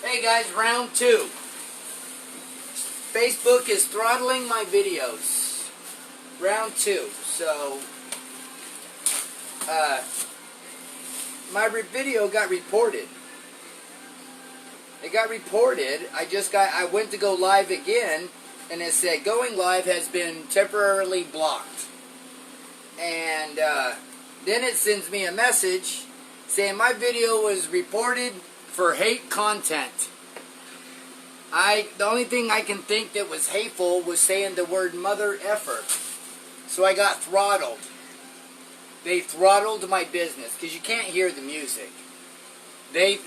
Hey guys, round 2. Facebook is throttling my videos. Round 2. So, my video got reported. It got reported. I went to go live again, and it said going live has been temporarily blocked. And then it sends me a message saying my video was reported for hate content. The only thing I can think that was hateful was saying the word mother effer. So I got throttled. They throttled my business because you can't hear the music. They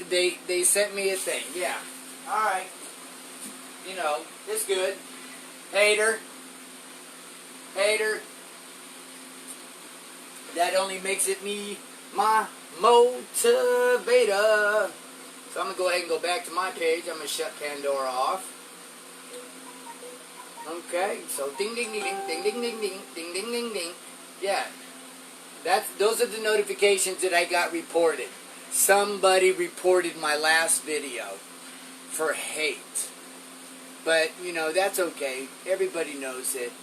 sent me a thing. Yeah. Alright. You know, it's good. Hater. Hater. That only makes it my motivator. So I'm going to go ahead and go back to my page. I'm going to shut Pandora off. Okay, so ding ding ding ding ding ding ding ding ding ding ding. Yeah. Those are the notifications that I got reported. Somebody reported my last video for hate. But, you know, that's okay. Everybody knows it.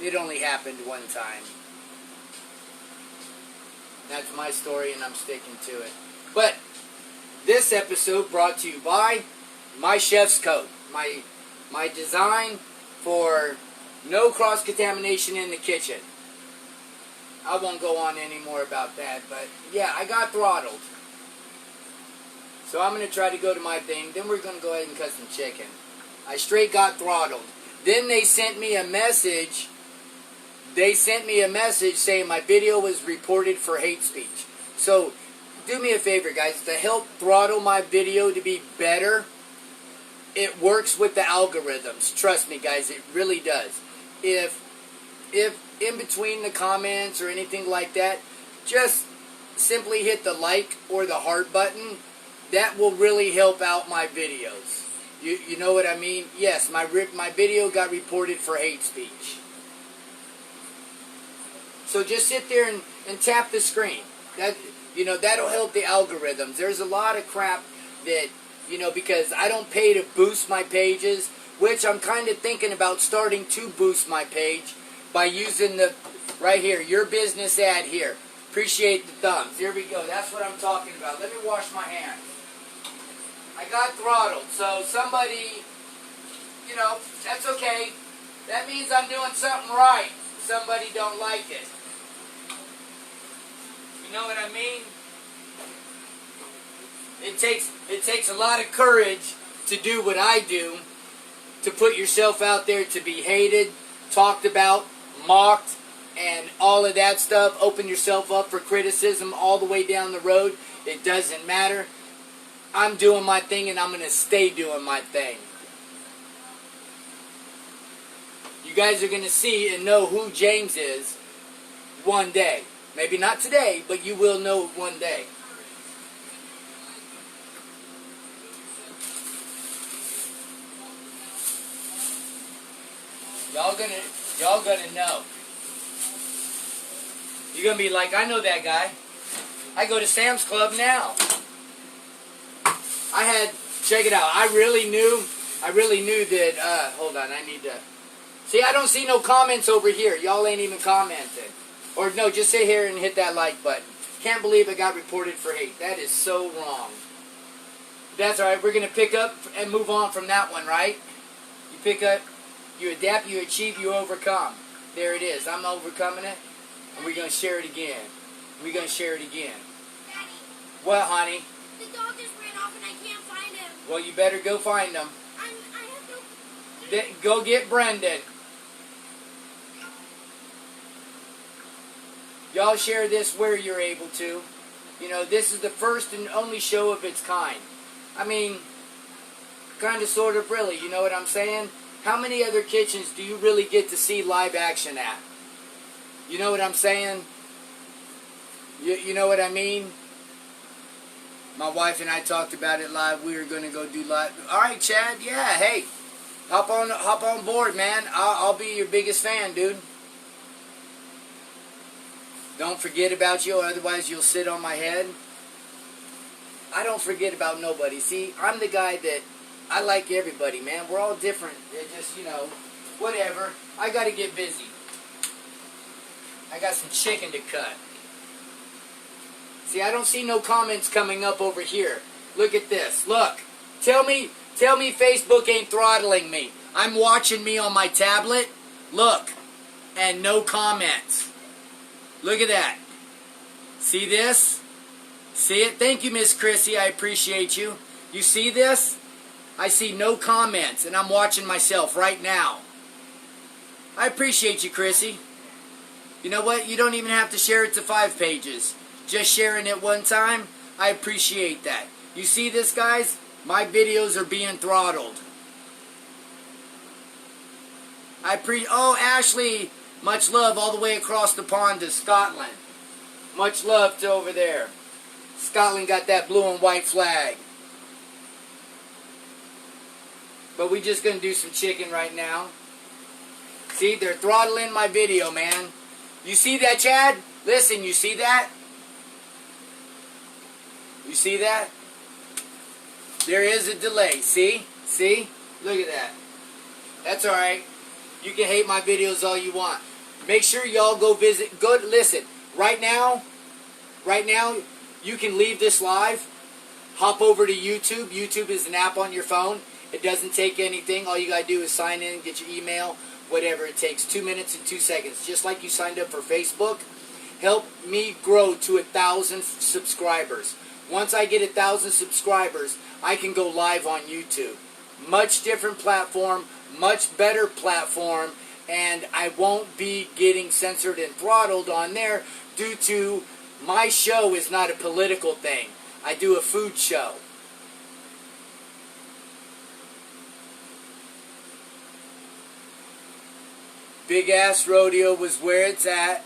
It only happened one time. That's my story, and I'm sticking to it. But this episode brought to you by my chef's coat. My design for no cross-contamination in the kitchen. I won't go on any more about that, but yeah, I got throttled. So I'm going to try to go to my thing. Then we're going to go ahead and cut some chicken. I straight got throttled. Then they sent me a message. They sent me a message saying my video was reported for hate speech. So do me a favor, guys. To help throttle my video to be better, it works with the algorithms. Trust me, guys, it really does. If in between the comments or anything like that, just simply hit the like or the heart button. That will really help out my videos. You know what I mean? Yes, my video got reported for hate speech. So just sit there and tap the screen. That'll help the algorithms. There's a lot of crap that, because I don't pay to boost my pages, which I'm kind of thinking about starting to boost my page by using right here, your business ad here. Appreciate the thumbs. Here we go. That's what I'm talking about. Let me wash my hands. I got throttled. So somebody, that's okay. That means I'm doing something right. Somebody don't like it. You know what I mean? It takes a lot of courage to do what I do, to put yourself out there to be hated, talked about, mocked, and all of that stuff. Open yourself up for criticism all the way down the road. It doesn't matter. I'm doing my thing, and I'm going to stay doing my thing. You guys are going to see and know who James is one day. Maybe not today, but you will know one day. Y'all gonna know. You're gonna be like, I know that guy. I go to Sam's Club now. Check it out. I really knew that, hold on, I need to, see, I don't see no comments over here. Y'all ain't even commenting. Or no, just sit here and hit that like button. Can't believe it got reported for hate. That is so wrong. That's alright. We're going to pick up and move on from that one, right? You pick up, you adapt, you achieve, you overcome. There it is. I'm overcoming it. And we're going to share it again. We're going to share it again. Daddy. What, honey? The dog just ran off and I can't find him. Well, you better go find him. I have no... Go get Brendan. Y'all share this where you're able to. This is the first and only show of its kind. I mean, kind of, sort of, really. You know what I'm saying? How many other kitchens do you really get to see live action at? You know what I'm saying? You know what I mean? My wife and I talked about it live. We were going to go do live. All right, Chad. Yeah, hey. Hop on board, man. I'll be your biggest fan, dude. Don't forget about you, otherwise you'll sit on my head. I don't forget about nobody. See, I'm the guy that I like everybody, man. We're all different. It just, you know, whatever. I got to get busy. I got some chicken to cut. See, I don't see no comments coming up over here. Look at this. Look. Tell me Facebook ain't throttling me. I'm watching me on my tablet. Look. And no comments. Look at that. See this? See it? Thank you, Miss Chrissy. I appreciate you. You see this? I see no comments, and I'm watching myself right now. I appreciate you, Chrissy. You know what? You don't even have to share it to 5 pages. Just sharing it one time, I appreciate that. You see this, guys? My videos are being throttled. Oh, Ashley, much love all the way across the pond to Scotland. Much love to over there. Scotland got that blue and white flag. But we just going to do some chicken right now. See, they're throttling my video, man. You see that, Chad? Listen, you see that? You see that? There is a delay. See? See? Look at that. That's alright. You can hate my videos all you want. Make sure y'all go visit. Go listen. Right now, you can leave this live. Hop over to YouTube. YouTube is an app on your phone. It doesn't take anything. All you got to do is sign in, get your email, whatever. It takes 2 minutes and 2 seconds. Just like you signed up for Facebook. Help me grow to 1,000 subscribers. Once I get 1,000 subscribers, I can go live on YouTube. Much different platform, much better platform, and I won't be getting censored and throttled on there due to my show is not a political thing. I do a food show. Big Ass Rodeo was where it's at.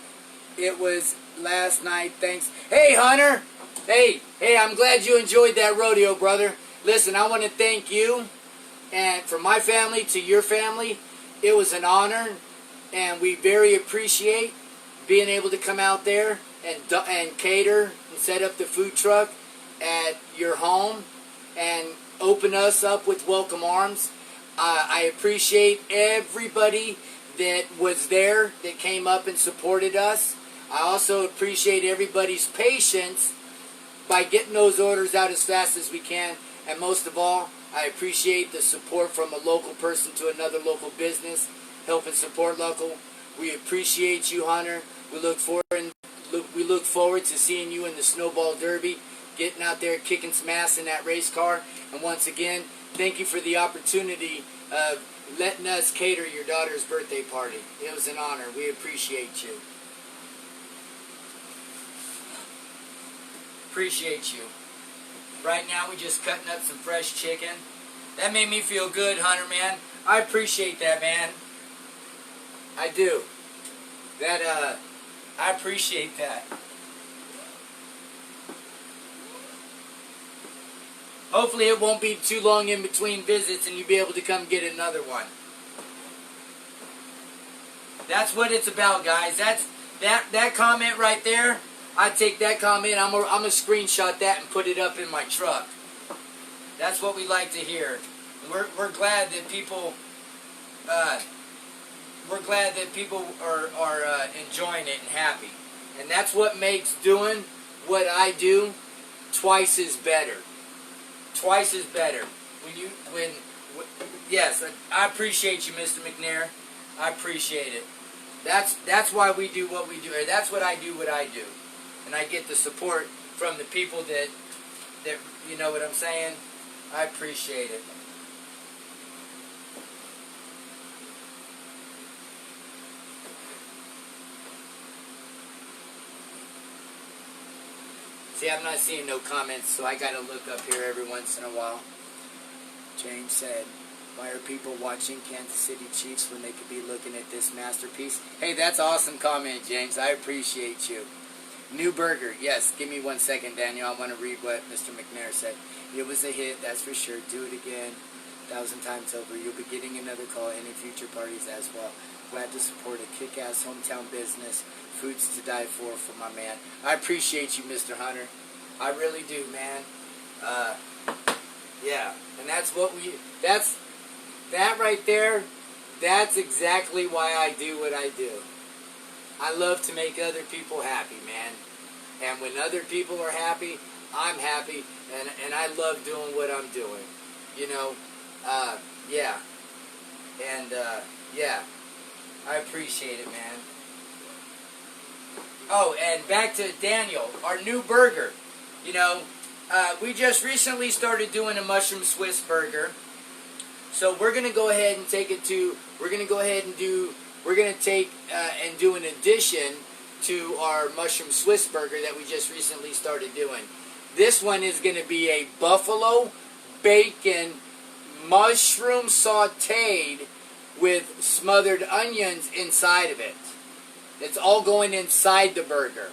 It was last night, thanks. Hey, Hunter! Hey, I'm glad you enjoyed that rodeo, brother. Listen, I want to thank you, and from my family to your family, it was an honor, and we very appreciate being able to come out there and cater and set up the food truck at your home and open us up with welcome arms. I appreciate everybody that was there, that came up and supported us. I also appreciate everybody's patience by getting those orders out as fast as we can. And most of all, I appreciate the support from a local person to another local business, helping support local. We appreciate you, Hunter. We look forward to seeing you in the Snowball Derby, getting out there kicking some ass in that race car. And once again, thank you for the opportunity of letting us cater your daughter's birthday party. It was an honor. We appreciate you. Appreciate you. Right now we're just cutting up some fresh chicken. That made me feel good, Hunter, man. I appreciate that, man. I do. I appreciate that. Hopefully it won't be too long in between visits and you'll be able to come get another one. That's what it's about, guys. That comment right there, I take that comment, I'm gonna screenshot that and put it up in my truck. That's what we like to hear. We're glad that people are enjoying it and happy. And that's what makes doing what I do twice as better. Twice as better. Yes, I appreciate you, Mr. McNair. I appreciate it. That's why we do what we do. Or that's what I do and I get the support from the people that you know what I'm saying. I appreciate it. See, I'm not seeing no comments, so I gotta look up here every once in a while. James said, why are people watching Kansas City Chiefs when they could be looking at this masterpiece? Hey, that's an awesome comment, James. I appreciate you. New burger. Yes, give me 1 second, Daniel. I want to read what Mr. McNair said. It was a hit, that's for sure. Do it again. 1,000 times over. You'll be getting another call. Any future parties as well. Glad to support a kick-ass hometown business. Foods to die for my man. I appreciate you, Mr. Hunter. I really do, man. Yeah, and that's what that right there, that's exactly why I do what I do. I love to make other people happy, man. And when other people are happy, I'm happy, and I love doing what I'm doing. You know, yeah. And, yeah, I appreciate it, man. Oh, and back to Daniel, our new burger. You know, we just recently started doing a mushroom Swiss burger. So we're going to go ahead and take it to, we're going to take and do an addition to our mushroom Swiss burger that we just recently started doing. This one is going to be a buffalo bacon mushroom sauteed with smothered onions inside of it. It's all going inside the burger.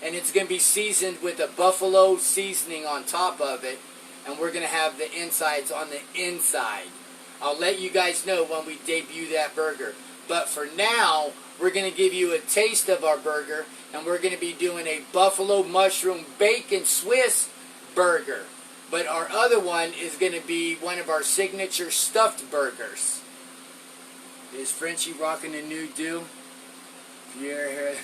And it's going to be seasoned with a buffalo seasoning on top of it. And we're going to have the insides on the inside. I'll let you guys know when we debut that burger. But for now, we're going to give you a taste of our burger. And we're going to be doing a buffalo mushroom bacon Swiss burger. But our other one is going to be one of our signature stuffed burgers. Is Frenchie rocking a new do? Yeah,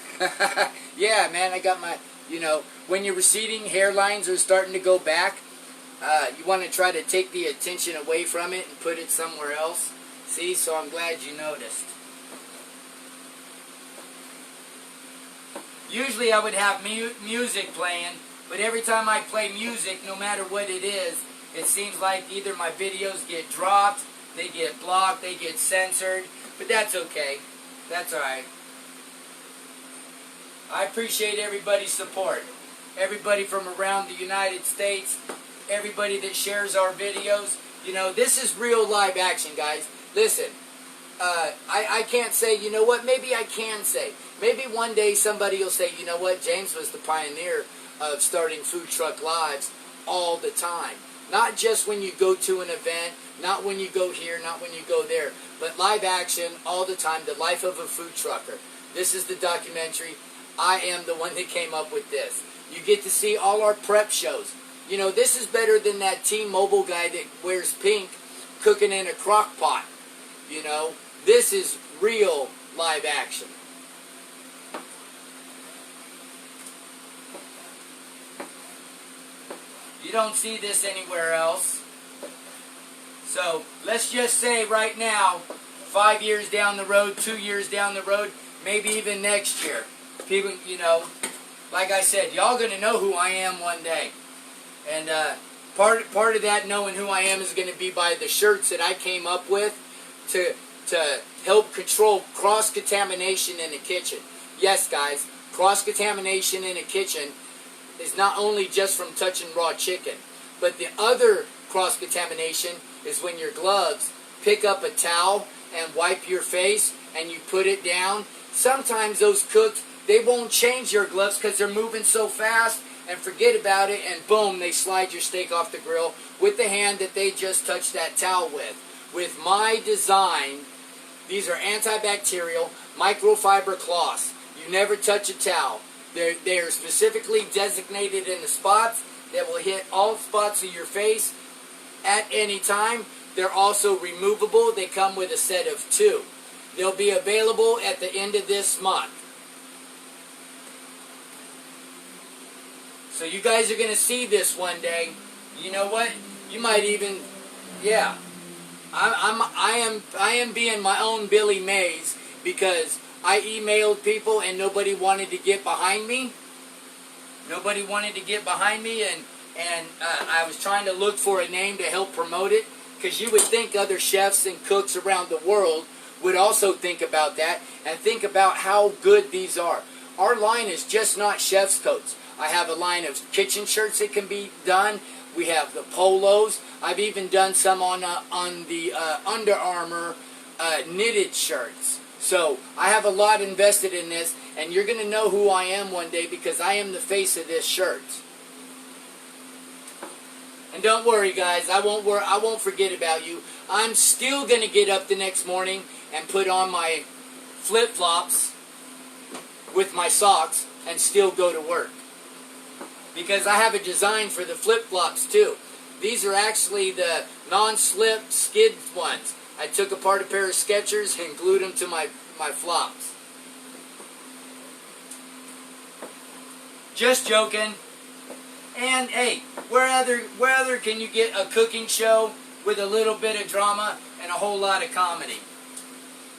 yeah, man, I got my, you know, when your receding hairlines are starting to go back, you want to try to take the attention away from it and put it somewhere else. See, so I'm glad you noticed. Usually I would have music playing, but every time I play music, no matter what it is, it seems like either my videos get dropped, they get blocked, they get censored, but that's okay. That's alright. I appreciate everybody's support. Everybody from around the United States, everybody that shares our videos. You know, this is real live action, guys. Listen, I can't say, you know what, maybe I can say. Maybe one day somebody will say, you know what, James was the pioneer of starting food truck lives all the time. Not just when you go to an event, not when you go here, not when you go there, but live action all the time, the life of a food trucker. This is the documentary. I am the one that came up with this. You get to see all our prep shows. You know, this is better than that T-Mobile guy that wears pink cooking in a crock pot. You know, this is real live action. You don't see this anywhere else. So, let's just say right now, 5 years down the road, 2 years down the road, maybe even next year, people, you know, like I said, y'all gonna know who I am one day. And part of that knowing who I am is gonna be by the shirts that I came up with to help control cross-contamination in the kitchen. Yes, guys, cross-contamination in a kitchen is not only just from touching raw chicken, but the other cross-contamination is when your gloves pick up a towel and wipe your face and you put it down. Sometimes those cooks, they won't change your gloves because they're moving so fast and forget about it, and boom, they slide your steak off the grill with the hand that they just touched that towel with. With my design, these are antibacterial microfiber cloths. You never touch a towel. They are specifically designated in the spots that will hit all spots of your face at any time. They're also removable. They come with a set of 2. They'll be available at the end of this month. So you guys are going to see this one day. You know what? You might even, yeah. I am being my own Billy Mays because I emailed people and nobody wanted to get behind me. Nobody wanted to get behind me, and I was trying to look for a name to help promote it, because you would think other chefs and cooks around the world would also think about that and think about how good these are. Our line is just not chef's coats. I have a line of kitchen shirts that can be done. We have the polos. I've even done some on the Under Armour knitted shirts. So I have a lot invested in this, and you're going to know who I am one day because I am the face of this shirt. And don't worry, guys, I won't forget about you. I'm still going to get up the next morning and put on my flip-flops with my socks and still go to work. because I have a design for the flip-flops too. These are actually the non-slip skid ones. I took apart a pair of Skechers and glued them to my flops. Just joking. And hey, where other can you get a cooking show with a little bit of drama and a whole lot of comedy?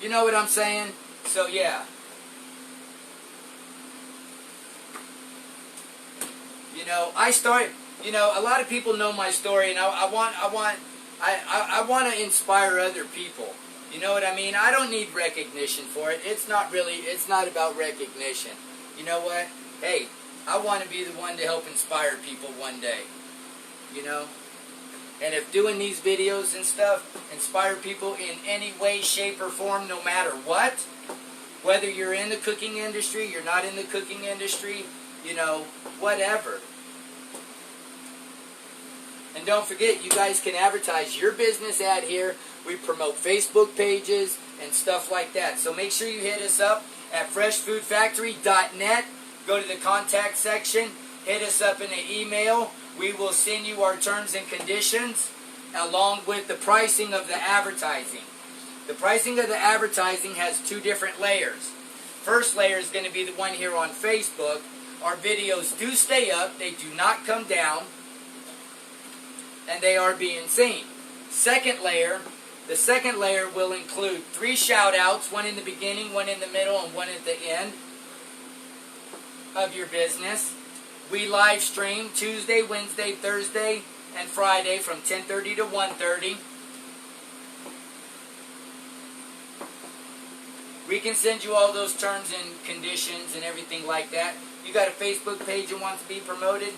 You know what I'm saying? So yeah. You know, a lot of people know my story, and I want to inspire other people. You know what I mean? I don't need recognition for it. It's not about recognition. You know what? Hey, I want to be the one to help inspire people one day. You know? And if doing these videos and stuff inspire people in any way, shape, or form, no matter what, whether you're in the cooking industry, you're not in the cooking industry, you know, whatever. And don't forget, you guys can advertise your business ad here. We promote Facebook pages and stuff like that. So make sure you hit us up at freshfoodfactory.net. Go to the contact section. Hit us up in an email. We will send you our terms and conditions along with the pricing of the advertising. The pricing of the advertising has two different layers. First layer is going to be the one here on Facebook. Our videos do stay up. They do not come down. And they are being seen. The second layer will include 3 shout-outs, one in the beginning, one in the middle, and one at the end of your business. We live stream Tuesday, Wednesday, Thursday, and Friday from 10:30 to 1:30. We can send you all those terms and conditions and everything like that. You got a Facebook page that wants to be promoted?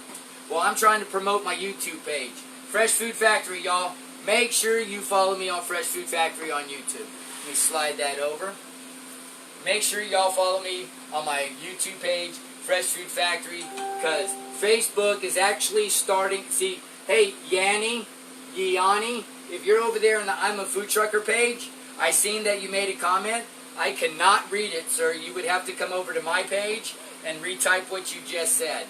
Well, I'm trying to promote my YouTube page. Fresh Food Factory, y'all. Make sure you follow me on Fresh Food Factory on YouTube. Let me slide that over. Make sure y'all follow me on my YouTube page, Fresh Food Factory, because Facebook is actually starting. See, hey, Yanni, if you're over there in the I'm a Food Trucker page, I seen that you made a comment. I cannot read it, sir. You would have to come over to my page and retype what you just said.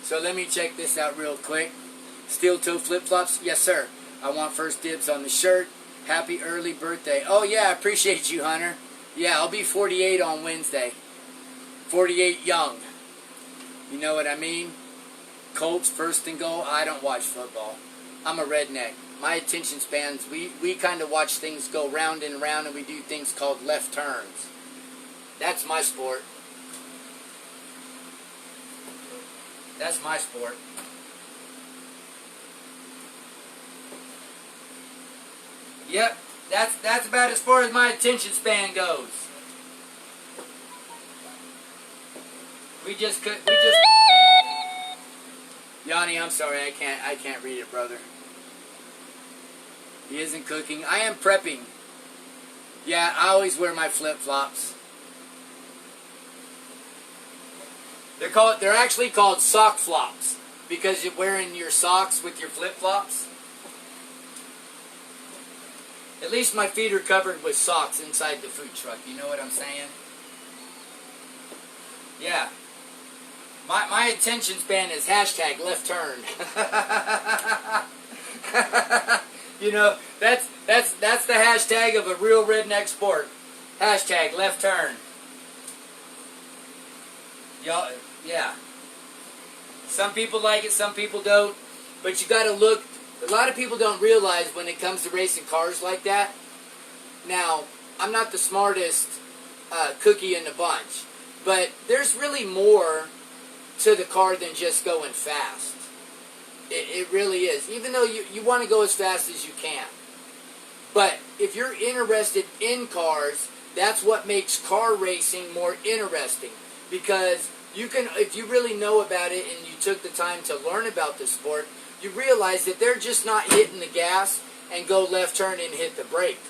So let me check this out real quick. Steel toe flip-flops? Yes, sir. I want first dibs on the shirt. Happy early birthday. Oh, yeah, I appreciate you, Hunter. Yeah, I'll be 48 on Wednesday. 48 young. You know what I mean? Colts, first and goal. I don't watch football. I'm a redneck. My attention spans, we kind of watch things go round and round, and we do things called left turns. That's my sport. That's my sport. Yep, that's about as far as my attention span goes. Yanni, I'm sorry, I can't read it, brother. He isn't cooking. I am prepping. Yeah, I always wear my flip-flops. They're actually called sock flops because you're wearing your socks with your flip-flops. At least my feet are covered with socks inside the food truck. You know what I'm saying? Yeah. My attention span is hashtag left turn. You know, that's the hashtag of a real redneck sport. Hashtag left turn. Y'all, yeah. Some people like it, some people don't. But you got to look. A lot of people don't realize when it comes to racing cars like that. Now, I'm not the smartest cookie in the bunch, but there's really more to the car than just going fast. It really is. Even though you want to go as fast as you can. But if you're interested in cars, that's what makes car racing more interesting. Because you can, if you really know about it and you took the time to learn about the sport, you realize that they're just not hitting the gas and go left turn and hit the brake.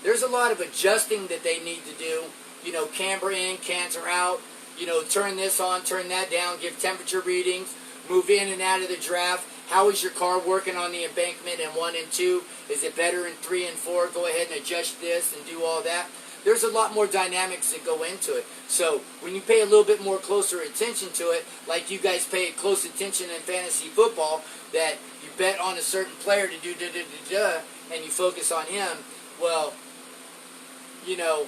There's a lot of adjusting that they need to do. You know, camber in, canter out. You know, turn this on, turn that down, give temperature readings, move in and out of the draft. How is your car working on the embankment in 1 and 2? Is it better in 3 and 4? Go ahead and adjust this and do all that. there's a lot more dynamics that go into it. So when you pay a little bit more closer attention to it, like you guys pay close attention in fantasy football, that you bet on a certain player to do da-da-da-da, and you focus on him, well, you know,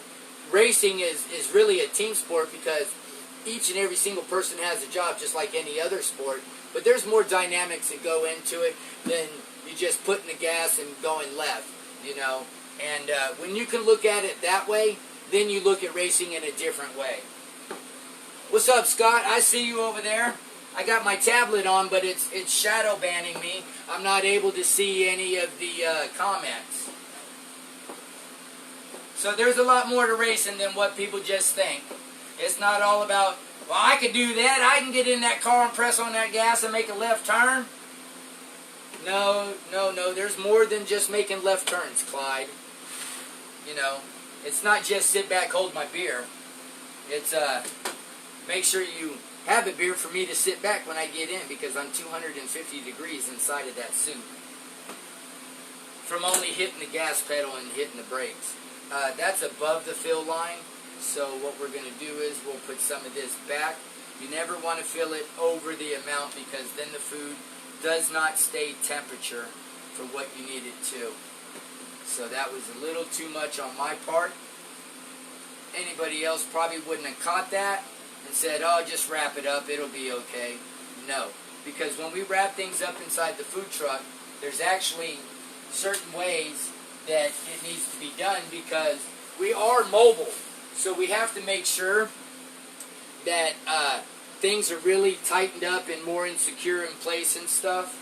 racing is really a team sport because each and every single person has a job just like any other sport, but there's more dynamics that go into it than you just putting the gas and going left, you know. And when you can look at it that way, then you look at racing in a different way. What's up, Scott? I see you over there. I got my tablet on, but it's shadow banning me. I'm not able to see any of the comments. So there's a lot more to racing than what people just think. It's not all about, well, I can do that. I can get in that car and press on that gas and make a left turn. No. There's more than just making left turns, Clyde. You know, it's not just sit back, hold my beer. It's make sure you have a beer for me to sit back when I get in because I'm 250 degrees inside of that suit. From only hitting the gas pedal and hitting the brakes. That's above the fill line. So what we're going to do is we'll put some of this back. You never want to fill it over the amount because then the food does not stay temperature for what you need it to. So that was a little too much on my part. Anybody else probably wouldn't have caught that and said, oh, just wrap it up, it'll be okay. No, because when we wrap things up inside the food truck, there's actually certain ways that it needs to be done because we are mobile. So we have to make sure that things are really tightened up and more insecure in place and stuff.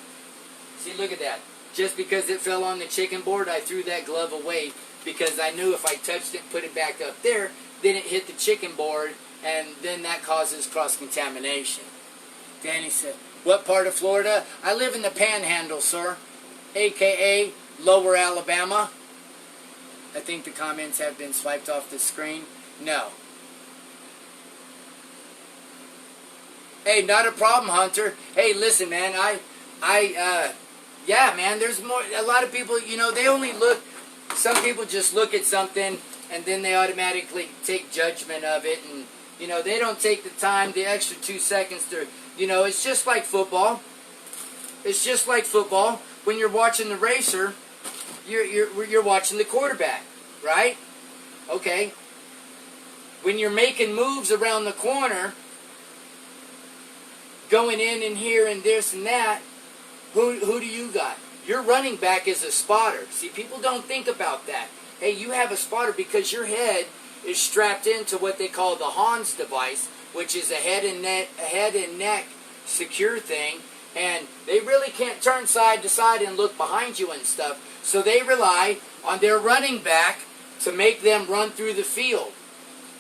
See, look at that. Just because it fell on the chicken board, I threw that glove away because I knew if I touched it and put it back up there, then it hit the chicken board and then that causes cross-contamination. Danny said, what part of Florida? I live in the Panhandle, sir, a.k.a. Lower Alabama. I think the comments have been swiped off the screen. No. Hey, not a problem, Hunter. Hey, listen, man, yeah, man, there's more, a lot of people, you know, they only look, some people just look at something and then they automatically take judgment of it and, you know, they don't take the time, the extra 2 seconds to, you know, it's just like football. It's just like football. When you're watching the racer, you're watching the quarterback, right? Okay. When you're making moves around the corner, going in and here and this and that, who do you got? Your running back is a spotter. See, people don't think about that. Hey, you have a spotter because your head is strapped into what they call the Hans device, which is a head and neck secure thing, and they really can't turn side to side and look behind you and stuff. So they rely on their running back to make them run through the field.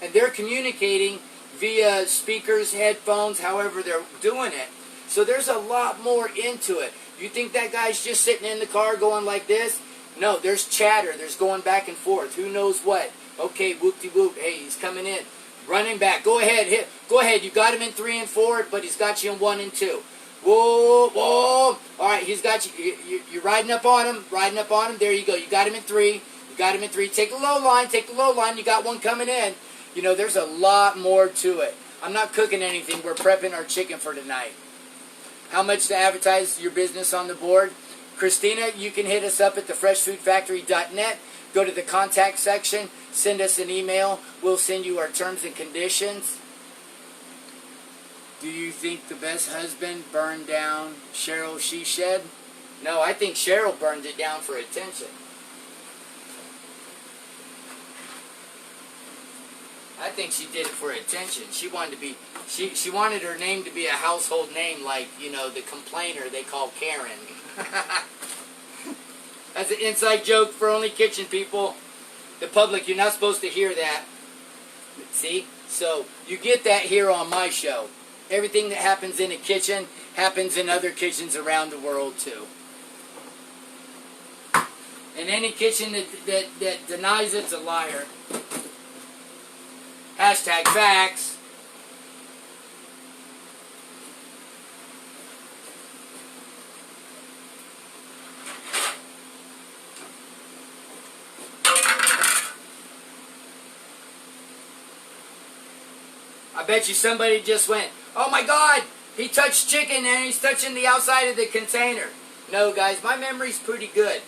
And they're communicating via speakers, headphones, however they're doing it. So there's a lot more into it. You think that guy's just sitting in the car going like this? No, there's chatter. There's going back and forth. Who knows what? Okay, whoop-de-whoop. Hey, he's coming in. Running back. Go ahead. Hit. Go ahead. You got him in 3 and 4, but he's got you in 1 and 2. Whoa, whoa. All right, he's got you. You're riding up on him. Riding up on him. There you go. You got him in 3. You got him in 3. Take the low line. Take the low line. You got one coming in. You know, there's a lot more to it. I'm not cooking anything. We're prepping our chicken for tonight. How much to advertise your business on the board? Christina, you can hit us up at thefreshfoodfactory.net. Go to the contact section. Send us an email. We'll send you our terms and conditions. Do you think the best husband burned down Cheryl She Shed? No, I think Cheryl burned it down for attention. I think she did it for attention. She wanted to be, she wanted her name to be a household name like, you know, the complainer they call Karen. That's an inside joke for only kitchen people. The public, you're not supposed to hear that. See? So, you get that here on my show. Everything that happens in a kitchen happens in other kitchens around the world too. And any kitchen that denies it's a liar. Hashtag facts. I bet you somebody just went, oh my God, he touched chicken and he's touching the outside of the container. No, guys, my memory's pretty good.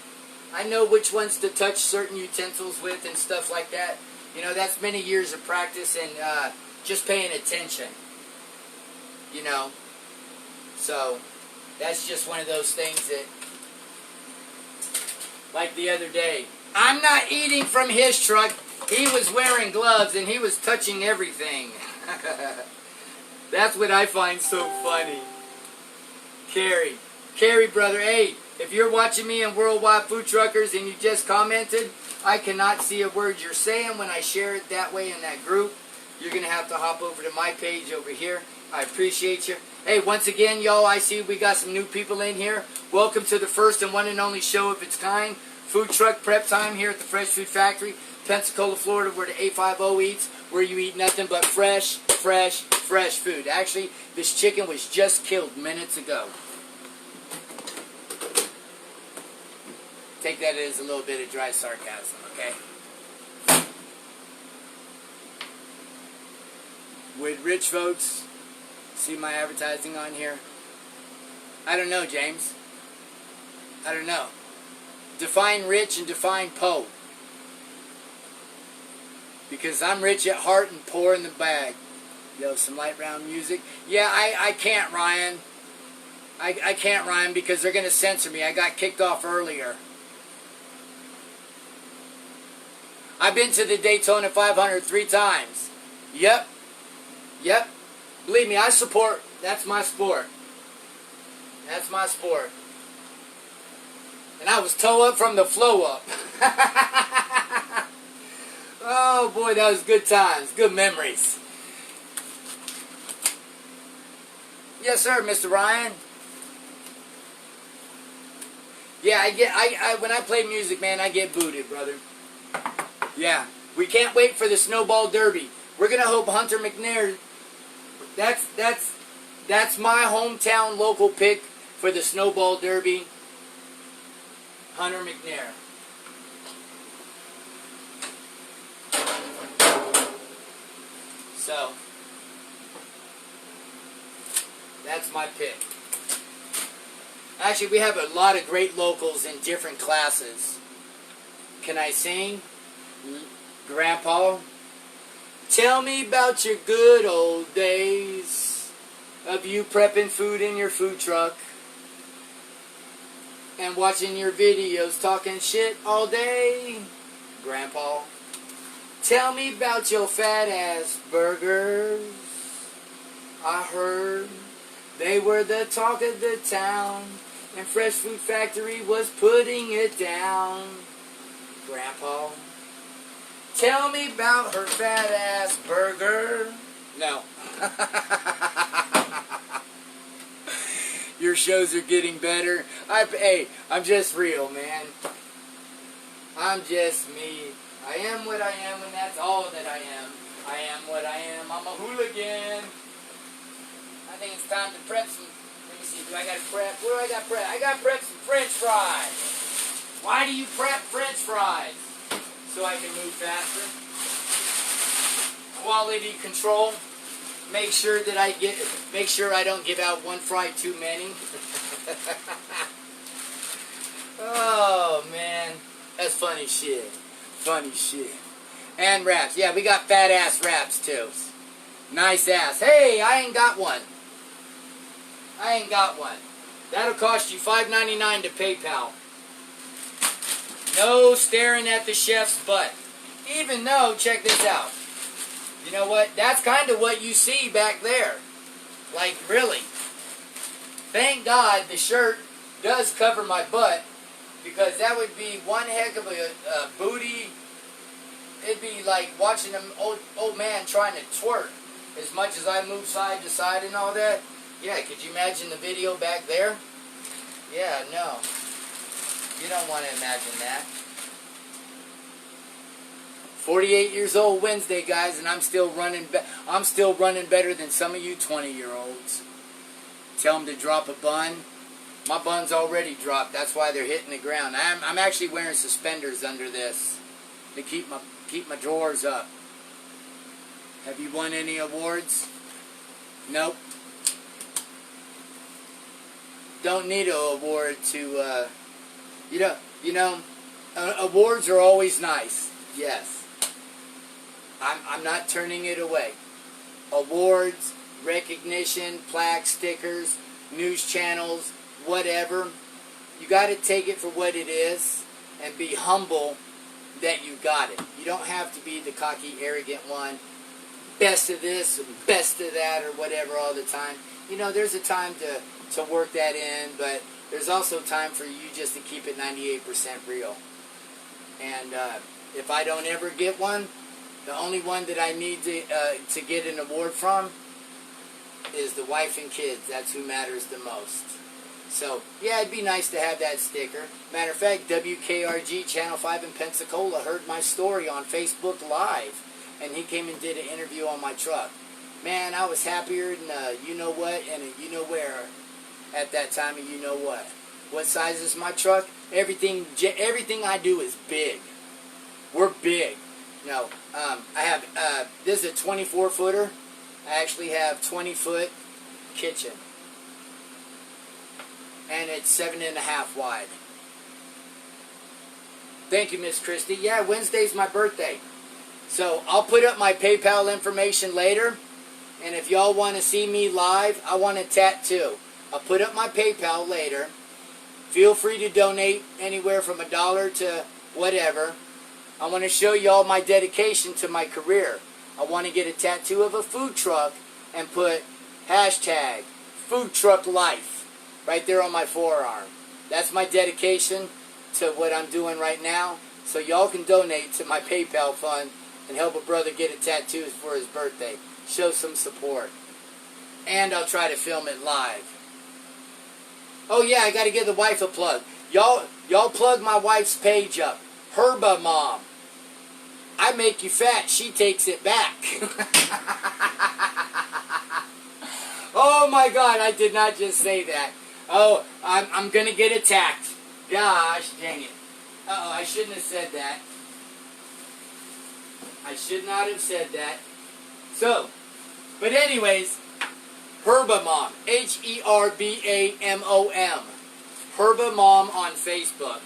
I know which ones to touch certain utensils with and stuff like that. You know, that's many years of practice and just paying attention. You know, so that's just one of those things that, like the other day, I'm not eating from his truck. He was wearing gloves and he was touching everything. That's what I find so funny. Carrie, brother, hey, if you're watching me in Worldwide Food Truckers and you just commented, I cannot see a word you're saying when I share it that way in that group. You're going to have to hop over to my page over here. I appreciate you. Hey, once again, y'all, I see we got some new people in here. Welcome to the first and one and only show of its kind. Food truck prep time here at the Fresh Food Factory, Pensacola, Florida, where the A50 eats, where you eat nothing but fresh food. Actually, this chicken was just killed minutes ago. Take that as a little bit of dry sarcasm, okay? Would rich folks see my advertising on here? I don't know, James. I don't know. Define rich and define po. Because I'm rich at heart and poor in the bag. Yo, some light round music. Yeah, I can't, Ryan. I can't, Ryan, because they're going to censor me. I got kicked off earlier. I've been to the Daytona 500 3 times. Yep. Believe me, I support. That's my sport. That's my sport. And I was toe up from the flow up. Oh boy, that was good times, good memories. Yes, sir, Mr. Ryan. Yeah, I when I play music, man, I get booted, brother. Yeah, we can't wait for the Snowball Derby. We're gonna hope Hunter McNair. That's my hometown local pick for the Snowball Derby. Hunter McNair. So, that's my pick. Actually, we have a lot of great locals in different classes. Can I sing? Grandpa? Tell me about your good old days of you prepping food in your food truck and watching your videos talking shit all day, Grandpa. Tell me about your fat ass burgers. I heard they were the talk of the town and Fresh Food Factory was putting it down, Grandpa. Tell me about her fat ass burger. No. Your shows are getting better. Hey, I'm just real, man. I'm just me. I am what I am, and that's all that I am. I am what I am. I'm a hooligan. I think it's time to prep some. Let me see. Do I got to prep? What do I got to prep? I got to prep some French fries. Why do you prep French fries? So I can move faster. Quality control. Make sure that make sure I don't give out one fry too many. Oh man, that's funny shit. Funny shit. And wraps. Yeah, we got fat ass wraps too. Nice ass. Hey, I ain't got one. I ain't got one. That'll cost you $5.99 to PayPal. No staring at the chef's butt. Even though, check this out. You know what? That's kind of what you see back there. Like, really. Thank God the shirt does cover my butt, because that would be one heck of a booty. It'd be like watching an old man trying to twerk as much as I move side to side and all that. Yeah, could you imagine the video back there? Yeah, no. You don't want to imagine that. 48 years old Wednesday, guys, and I'm still running better than some of you 20-year-olds. Tell them to drop a bun. My bun's already dropped. That's why they're hitting the ground. I'm actually wearing suspenders under this to keep my drawers up. Have you won any awards? Nope. Don't need an award to, awards are always nice. Yes. I'm not turning it away. Awards, recognition, plaques, stickers, news channels, whatever. You got to take it for what it is and be humble that you got it. You don't have to be the cocky, arrogant one, best of this, best of that, or whatever all the time. There's a time to work that in, but there's also time for you just to keep it 98% real. And if I don't ever get one, the only one that I need to get an award from is the wife and kids. That's who matters the most. So, yeah, it'd be nice to have that sticker. Matter of fact, WKRG Channel 5 in Pensacola heard my story on Facebook Live, and he came and did an interview on my truck. Man, I was happier than you-know-what and a you-know-where at that time, and you-know-what. What size is my truck? Everything I do is big. We're big. I have, this is a 24-footer. I actually have 20-foot kitchen. And it's 7.5 wide. Thank you, Miss Christie. Yeah, Wednesday's my birthday. So I'll put up my PayPal information later. And if y'all want to see me live, I want a tattoo. I'll put up my PayPal later. Feel free to donate anywhere from $1 to whatever. I want to show y'all my dedication to my career. I want to get a tattoo of a food truck and put hashtag food truck life right there on my forearm. That's my dedication to what I'm doing right now. So y'all can donate to my PayPal fund and help a brother get a tattoo for his birthday. Show some support. And I'll try to film it live. Oh yeah, I got to give the wife a plug. Y'all plug my wife's page up. Herba Mom. I make you fat, she takes it back. Oh my God, I did not just say that. Oh, I'm going to get attacked. Gosh, dang it. Uh-oh, I shouldn't have said that. I should not have said that. So, but anyways, Herba Mom. Herbamom. Herba Mom on Facebook.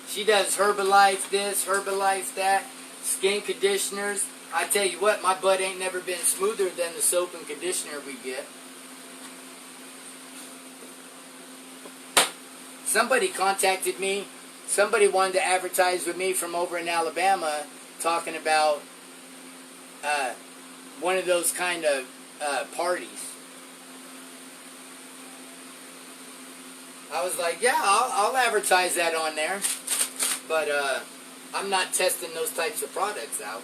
She does Herbalife this, Herbalife that, skin conditioners. I tell you what, my butt ain't never been smoother than the soap and conditioner we get. Somebody contacted me. Somebody wanted to advertise with me from over in Alabama, talking about one of those kind of parties. I was like, yeah, I'll advertise that on there, but I'm not testing those types of products out.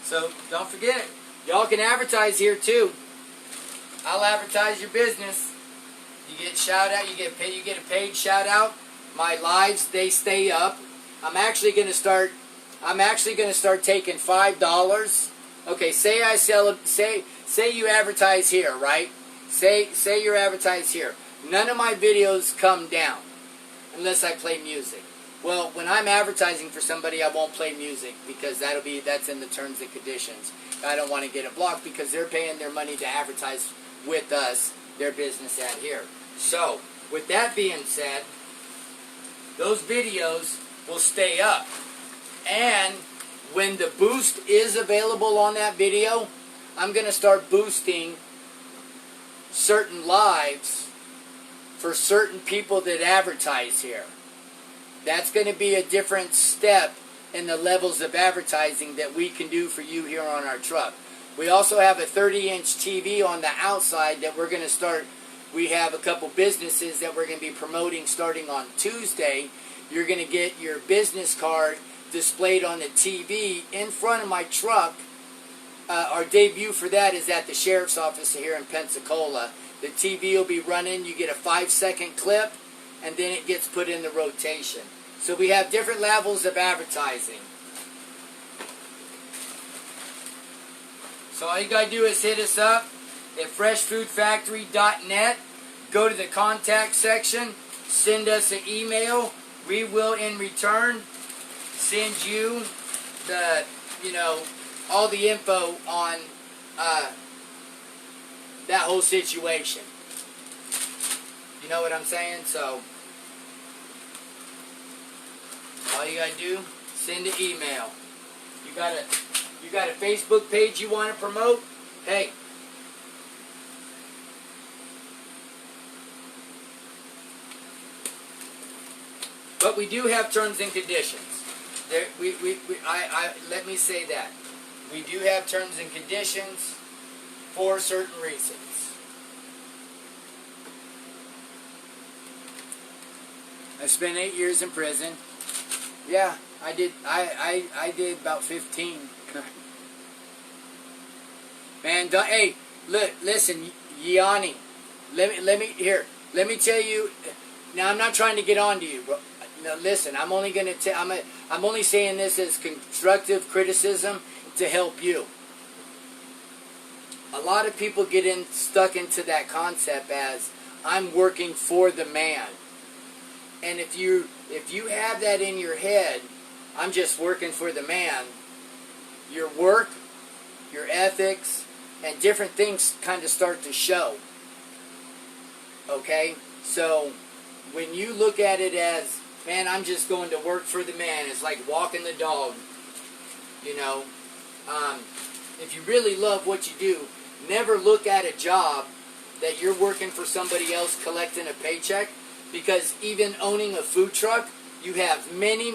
So don't forget, y'all can advertise here too. I'll advertise your business. You get shout out, you get a paid shout out. My lives, they stay up. I'm actually going to start taking $5. Okay, say you advertise here, right? Say you're advertised here. None of my videos come down unless I play music. Well, when I'm advertising for somebody, I won't play music because that's in the terms and conditions. I don't want to get it blocked because they're paying their money to advertise with us, their business ad here. So, with that being said, those videos will stay up. And when the boost is available on that video, I'm going to start boosting certain lives for certain people that advertise here. That's going to be a different step in the levels of advertising that we can do for you here on our truck. We also have a 30-inch TV on the outside that we're going to start. We have a couple businesses that we're going to be promoting starting on Tuesday. You're going to get your business card displayed on the TV in front of my truck. Our debut for that is at the sheriff's office here in Pensacola. The TV will be running. You get a 5-second clip, and then it gets put in the rotation. So we have different levels of advertising. So all you got to do is hit us up at freshfoodfactory.net. go to the contact section, send us an email. We will in return send you the, all the info on that whole situation. You know what I'm saying? So all you gotta do, send an email. You got a Facebook page you want to promote? Hey. But we do have terms and conditions. There, let me say that. We do have terms and conditions for certain reasons. I spent 8 years in prison. Yeah, I did. I did about 15. Man, hey, listen, Yanni. Let me tell you. Now, I'm not trying to get on to you, bro. Now, listen, I'm only going to I'm only saying this as constructive criticism to help you. A lot of people get stuck into that concept as I'm working for the man. And if you have that in your head, I'm just working for the man, your work, your ethics, and different things kind of start to show. Okay? So when you look at it as, man, I'm just going to work for the man, it's like walking the dog. If you really love what you do, never look at a job that you're working for somebody else collecting a paycheck, because even owning a food truck, you have many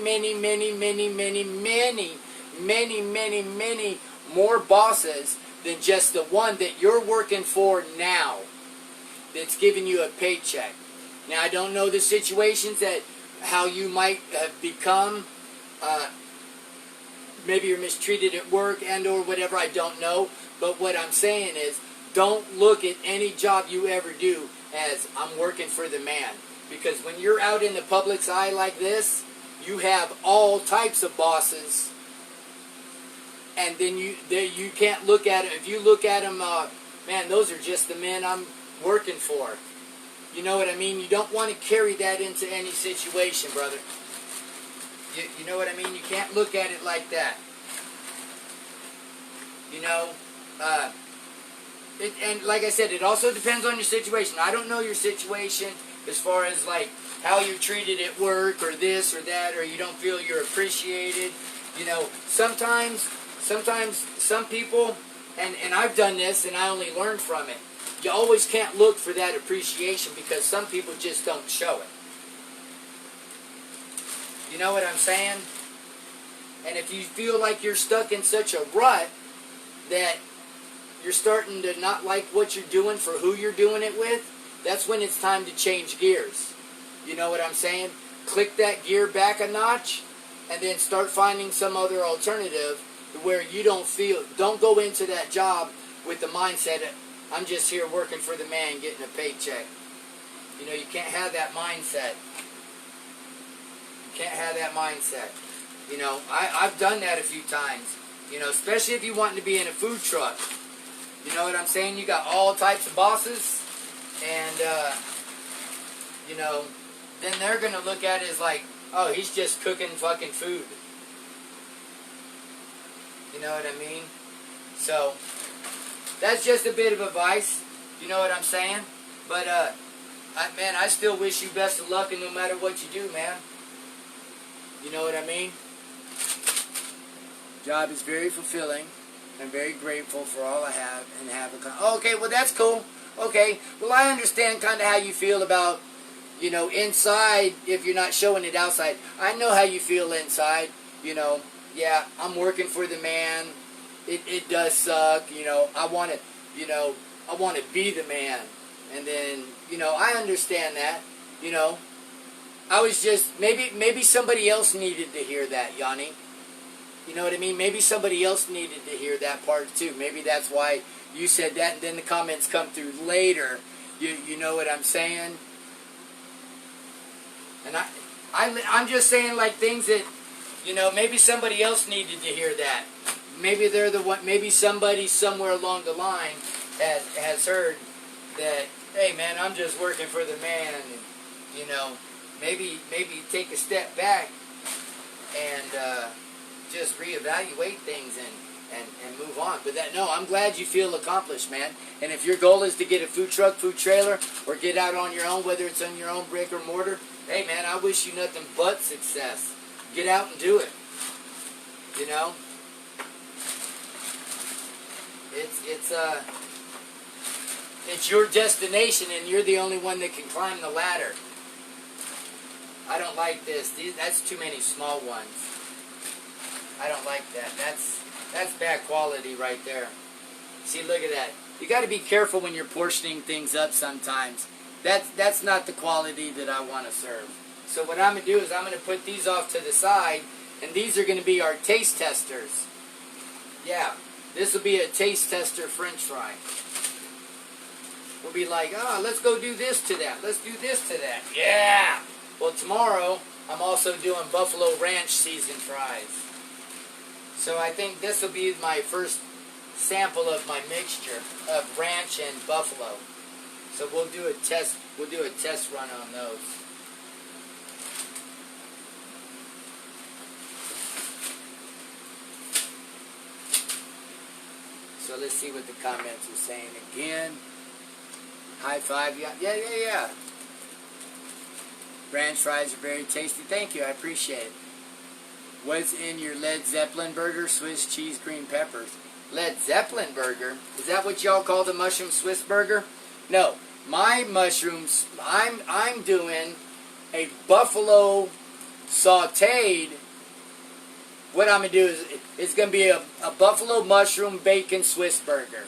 more bosses than just the one that you're working for now that's giving you a paycheck. Now, I don't know the situations that how you might have become, maybe you're mistreated at work and or whatever, I don't know. But what I'm saying is, don't look at any job you ever do as I'm working for the man. Because when you're out in the public's eye like this, you have all types of bosses. And then you can't look at it. If you look at them, man, those are just the men I'm working for. You know what I mean? You don't want to carry that into any situation, brother. You know what I mean? You can't look at it like that. And like I said, it also depends on your situation. I don't know your situation as far as like how you're treated at work or this or that, or you don't feel you're appreciated. Sometimes some people, and I've done this and I only learned from it, you always can't look for that appreciation because some people just don't show it. You know what I'm saying? And if you feel like you're stuck in such a rut that you're starting to not like what you're doing for who you're doing it with, that's when it's time to change gears. You know what I'm saying? Click that gear back a notch and then start finding some other alternative where you don't go into that job with the mindset of, I'm just here working for the man getting a paycheck. You can't have that mindset. You can't have that mindset. I've done that a few times. Especially if you want to be in a food truck. You know what I'm saying? You got all types of bosses. And, then they're going to look at it as like, oh, he's just cooking fucking food. You know what I mean? So, that's just a bit of advice. You know what I'm saying? But, man, I still wish you best of luck, and no matter what you do, man. You know what I mean? Job is very fulfilling. I'm very grateful for all I have and have a... Okay, well, that's cool. Okay, well, I understand kind of how you feel about, inside, if you're not showing it outside. I know how you feel inside, Yeah, I'm working for the man. It does suck, I want to be the man. And then, I understand that, I was just, maybe somebody else needed to hear that, Yanni. You know what I mean? Maybe somebody else needed to hear that part too. Maybe that's why you said that, and then the comments come through later. You know what I'm saying? And I'm just saying like things that, maybe somebody else needed to hear that. Maybe they're the one. Maybe somebody somewhere along the line has heard that. hey man, I'm just working for the man, and you know, maybe take a step back and just reevaluate things and move on. But that, no, I'm glad you feel accomplished, man. And if your goal is to get a food truck, food trailer, or get out on your own, whether it's on your own brick or mortar, hey man, I wish you nothing but success. Get out and do it. You know, it's your destination, and you're the only one that can climb the ladder. I don't like this. That's too many small ones. I don't like that. That's bad quality right there. See, look at that. You got to be careful when you're portioning things up sometimes. That's not the quality that I want to serve. So what I'm going to do is I'm going to put these off to the side, and these are going to be our taste testers. Yeah, this will be a taste tester French fry. We'll be like, oh, let's go do this to that. Let's do this to that. Yeah! Well, tomorrow, I'm also doing Buffalo Ranch seasoned fries. So I think this will be my first sample of my mixture of ranch and buffalo. So we'll do a test run on those. So let's see what the comments are saying again. High five. Yeah. Ranch fries are very tasty. Thank you. I appreciate it. What's in your Led Zeppelin burger? Swiss cheese, green peppers. Led Zeppelin burger? Is that what y'all call the mushroom Swiss burger? No. My mushrooms, I'm doing a buffalo sauteed. What I'm going to do is, it's going to be a buffalo mushroom bacon Swiss burger.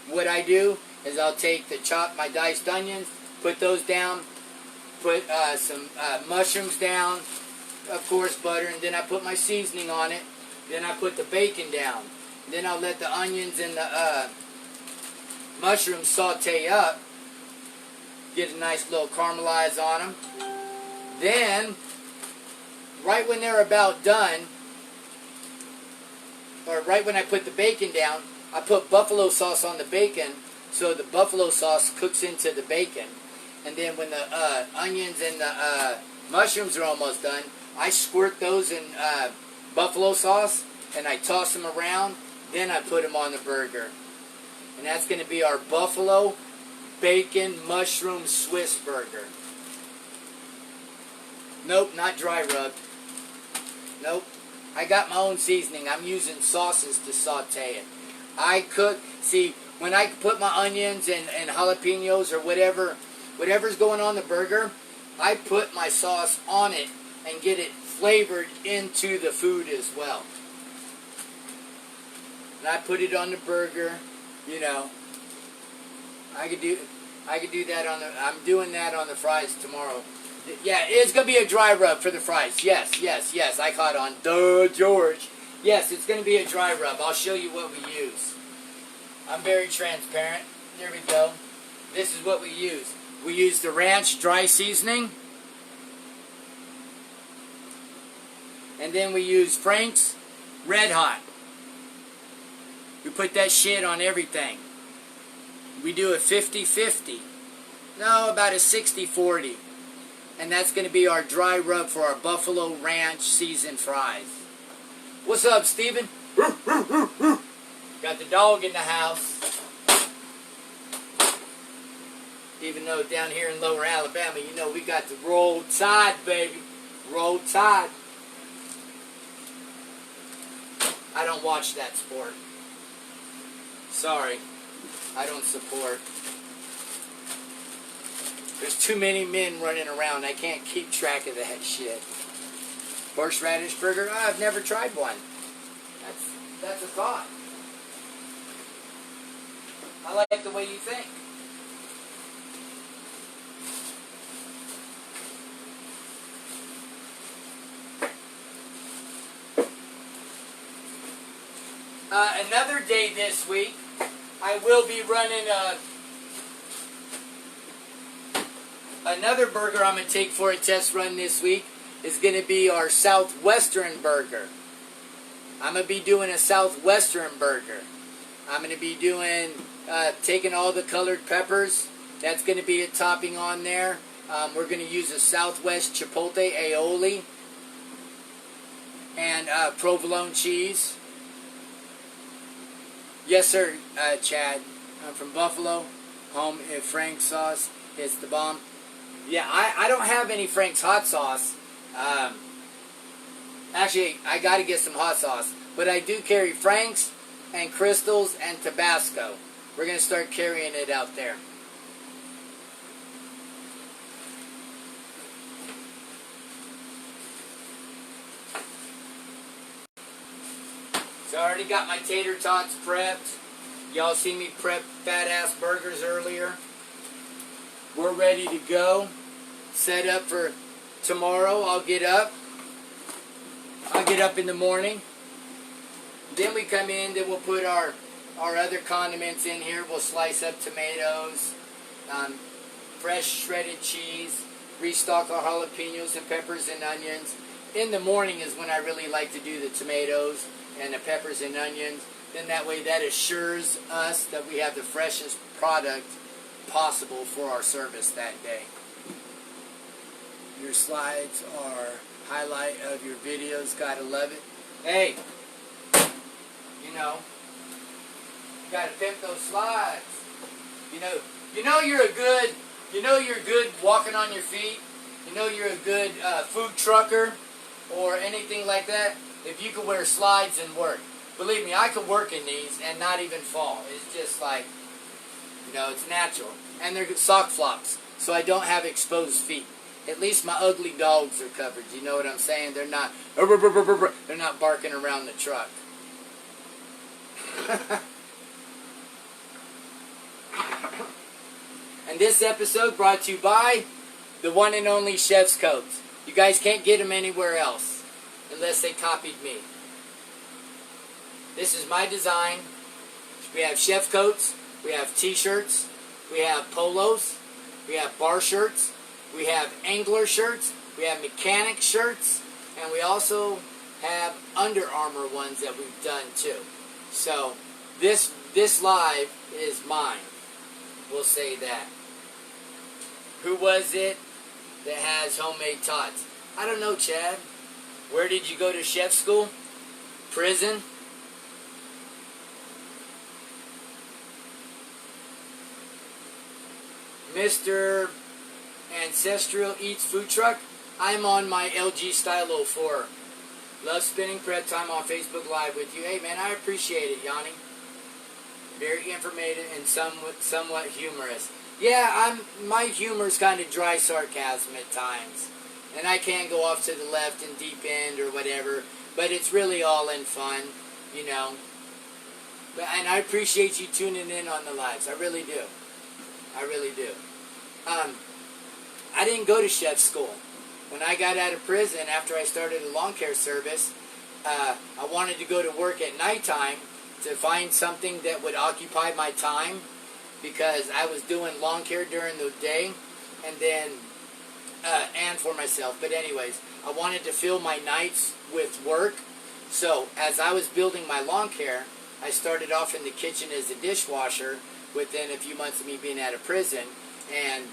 What I do is I'll take my diced onions, put those down, put some mushrooms down, of course butter, and then I put my seasoning on it. Then I put the bacon down. Then I'll let the onions and the mushrooms saute up. Get a nice little caramelize on them. Then, right when they're about done, or right when I put the bacon down, I put buffalo sauce on the bacon, so the buffalo sauce cooks into the bacon. And then when the onions and the mushrooms are almost done, I squirt those in buffalo sauce, and I toss them around. Then I put them on the burger. And that's going to be our buffalo bacon mushroom Swiss burger. Nope, not dry rubbed. Nope. I got my own seasoning. I'm using sauces to saute it. I cook, see, when I put my onions and jalapenos or whatever's going on the burger, I put my sauce on it and get it flavored into the food as well. And I put it on the burger, you know. I could do that on the, I'm doing that on the fries tomorrow. Yeah, it's going to be a dry rub for the fries. Yes. I caught on. Duh, George. Yes, it's going to be a dry rub. I'll show you what we use. I'm very transparent. There we go. This is what we use. We use the ranch dry seasoning. And then we use Frank's Red Hot. We put that shit on everything. We do a 50-50. No, about a 60-40. And that's going to be our dry rub for our Buffalo Ranch seasoned fries. What's up, Steven? Got the dog in the house. Even though down here in Lower Alabama, you know, we got the Roll Tide, baby. Roll Tide. I don't watch that sport. Sorry. I don't support. There's too many men running around. I can't keep track of that shit. Horseradish burger? Oh, I've never tried one. That's a thought. I like the way you think. Another day this week, I will be running another burger I'm going to take for a test run this week is going to be our Southwestern Burger. I'm going to be doing a Southwestern Burger. I'm going to be doing, taking all the colored peppers That's going to be a topping on there. We're going to use a Southwest Chipotle aioli and provolone cheese. Yes, sir, Chad. I'm from Buffalo. Home if Frank's sauce is the bomb. Yeah, I don't have any Frank's hot sauce. Actually, I got to get some hot sauce. But I do carry Frank's and Crystals and Tabasco. We're going to start carrying it out there. So I already got my tater tots prepped. Y'all see me prep fat ass burgers earlier. We're ready to go. Set up for tomorrow. I'll get up in the morning. Then we come in, then we'll put our other condiments in here. We'll slice up tomatoes, fresh shredded cheese, restock our jalapenos and peppers and onions. In the morning is when I really like to do the tomatoes and the peppers and onions. Then that way that assures us that we have the freshest product possible for our service that day. Your slides are highlight of your videos. Gotta love it. Hey, you gotta pimp those slides. You know you're good walking on your feet. You know you're a good food trucker or anything like that if you can wear slides and work. Believe me, I could work in these and not even fall. It's just like, it's natural. And they're sock flops, so I don't have exposed feet. At least my ugly dogs are covered. You know what I'm saying? They're not barking around the truck. And this episode brought to you by the one and only Chef's Coats. You guys can't get them anywhere else unless they copied me. This is my design. We have chef coats, we have t-shirts, we have polos, we have bar shirts, we have angler shirts, we have mechanic shirts, and we also have Under Armour ones that we've done too. So this live is mine. We'll say that. Who was it that has homemade tots? I don't know, Chad. Where did you go to chef school? Prison? Mr. Ancestral Eats Food Truck. I'm on my LG Stylo 4. Love spending prep time on Facebook Live with you. Hey man, I appreciate it, Yanni. Very informative and somewhat humorous. Yeah, my humor's kind of dry sarcasm at times. And I can go off to the left and deep end or whatever, but it's really all in fun, And I appreciate you tuning in on the lives. I really do. I really do. I didn't go to chef school. When I got out of prison after I started a lawn care service, I wanted to go to work at nighttime to find something that would occupy my time because I was doing lawn care during the day and then and for myself. But anyways, I wanted to fill my nights with work. So as I was building my lawn care, I started off in the kitchen as a dishwasher within a few months of me being out of prison. And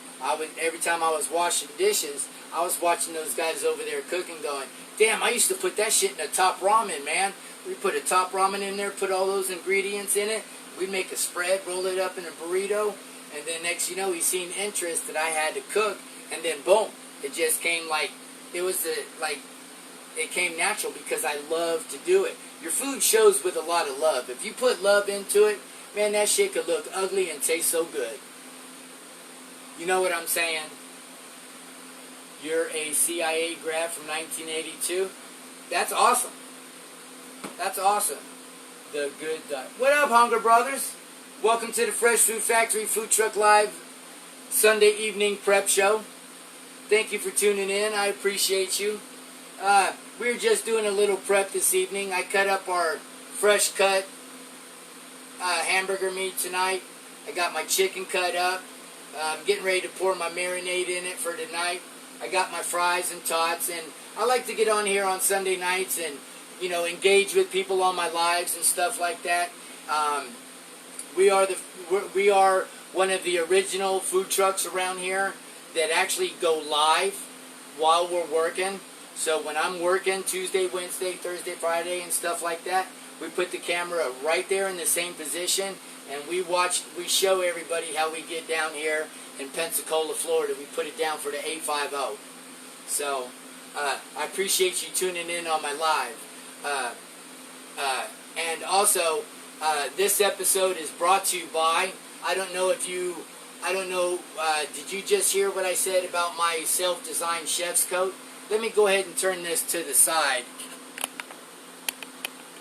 every time I was washing dishes, I was watching those guys over there cooking going, damn, I used to put that shit in a top ramen, man. We put a top ramen in there, put all those ingredients in it. We'd make a spread, roll it up in a burrito. And then next you know, he seen interest that I had to cook. And then boom, it just came it came natural because I love to do it. Your food shows with a lot of love. If you put love into it, man, that shit could look ugly and taste so good. You know what I'm saying? You're a CIA grad from 1982. That's awesome. That's awesome. The good. What up, Hunger Brothers? Welcome to the Fresh Food Factory Food Truck Live Sunday evening prep show. Thank you for tuning in. I appreciate you. We're just doing a little prep this evening. I cut up our fresh cut hamburger meat tonight. I got my chicken cut up. I'm getting ready to pour my marinade in it for tonight. I got my fries and tots, and I like to get on here on Sunday nights and, engage with people on my lives and stuff like that. We are one of the original food trucks around here that actually go live while we're working. So when I'm working Tuesday, Wednesday, Thursday, Friday, and stuff like that, we put the camera right there in the same position, and we show everybody how we get down here in Pensacola, Florida. We put it down for the 850. So I appreciate you tuning in on my live. And also, this episode is brought to you by, did you just hear what I said about my self-designed chef's coat? Let me go ahead and turn this to the side.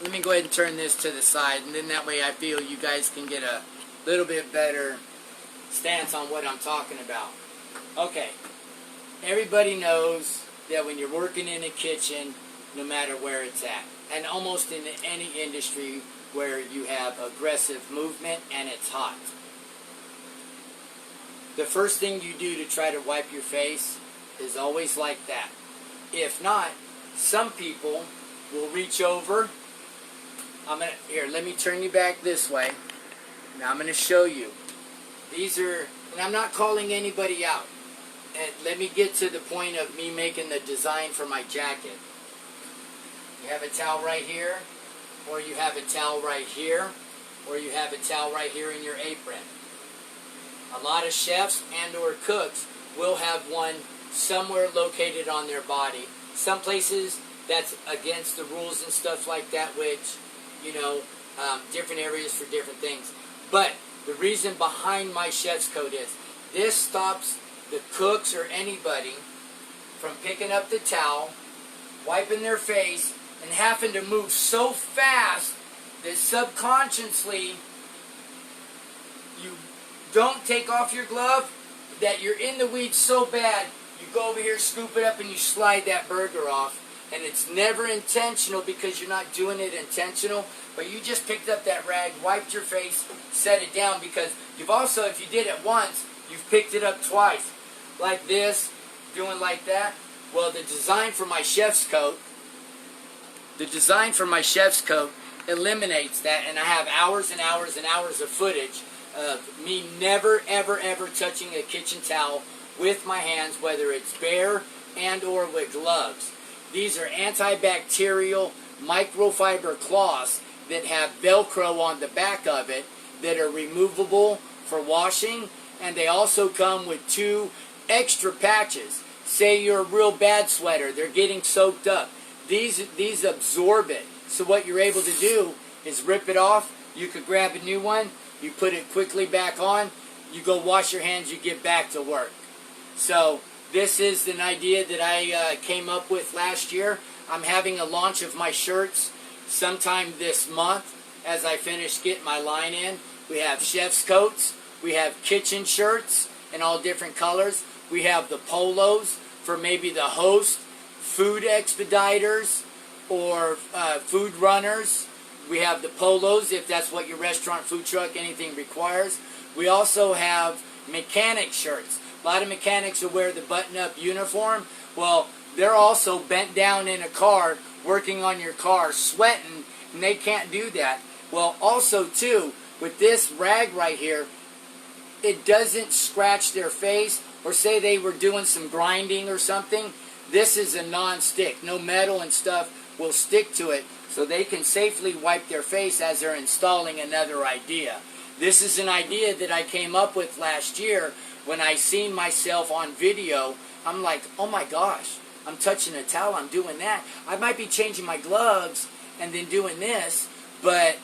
And then that way I feel you guys can get a little bit better stance on what I'm talking about. Okay, everybody knows that when you're working in a kitchen, no matter where it's at, and almost in any industry where you have aggressive movement and it's hot, the first thing you do to try to wipe your face is always like that. If not, some people will reach over. Here, let me turn you back this way. Now I'm going to show you. These are, and I'm not calling anybody out. And let me get to the point of me making the design for my jacket. You have a towel right here, or you have a towel right here, or you have a towel right here in your apron. A lot of chefs and or cooks will have one somewhere located on their body. Some places that's against the rules and stuff like that, which, different areas for different things. But the reason behind my chef's coat is this stops the cooks or anybody from picking up the towel, wiping their face, and having to move so fast that subconsciously you don't take off your glove, that you're in the weeds so bad, you go over here, scoop it up, and you slide that burger off. And it's never intentional because you're not doing it intentional, but you just picked up that rag, wiped your face, set it down, because you've also, if you did it once, you've picked it up twice. Like this, doing like that. Well, the design for my chef's coat, eliminates that, and I have hours and hours and hours of footage of me never, ever, ever touching a kitchen towel with my hands, whether it's bare and or with gloves. These are antibacterial microfiber cloths that have Velcro on the back of it that are removable for washing, and they also come with 2 extra patches. Say you're a real bad sweater, they're getting soaked up. These absorb it. So what you're able to do is rip it off. You could grab a new one, you put it quickly back on, you go wash your hands, you get back to work. So this is an idea that I came up with last year. I'm having a launch of my shirts sometime this month as I finish getting my line in. We have chef's coats, we have kitchen shirts in all different colors. We have the polos for maybe the host, food expediters, or food runners. We have the polos if that's what your restaurant, food truck, anything requires. We also have mechanic shirts. A lot of mechanics will wear the button-up uniform. Well, they're also bent down in a car, working on your car, sweating, and they can't do that. Well, also, too, with this rag right here, it doesn't scratch their face, or say they were doing some grinding or something. This is a non-stick. No metal and stuff will stick to it, so they can safely wipe their face as they're installing another idea. This is an idea that I came up with last year when I seen myself on video. I'm like, oh my gosh, I'm touching a towel, I'm doing that. I might be changing my gloves and then doing this, but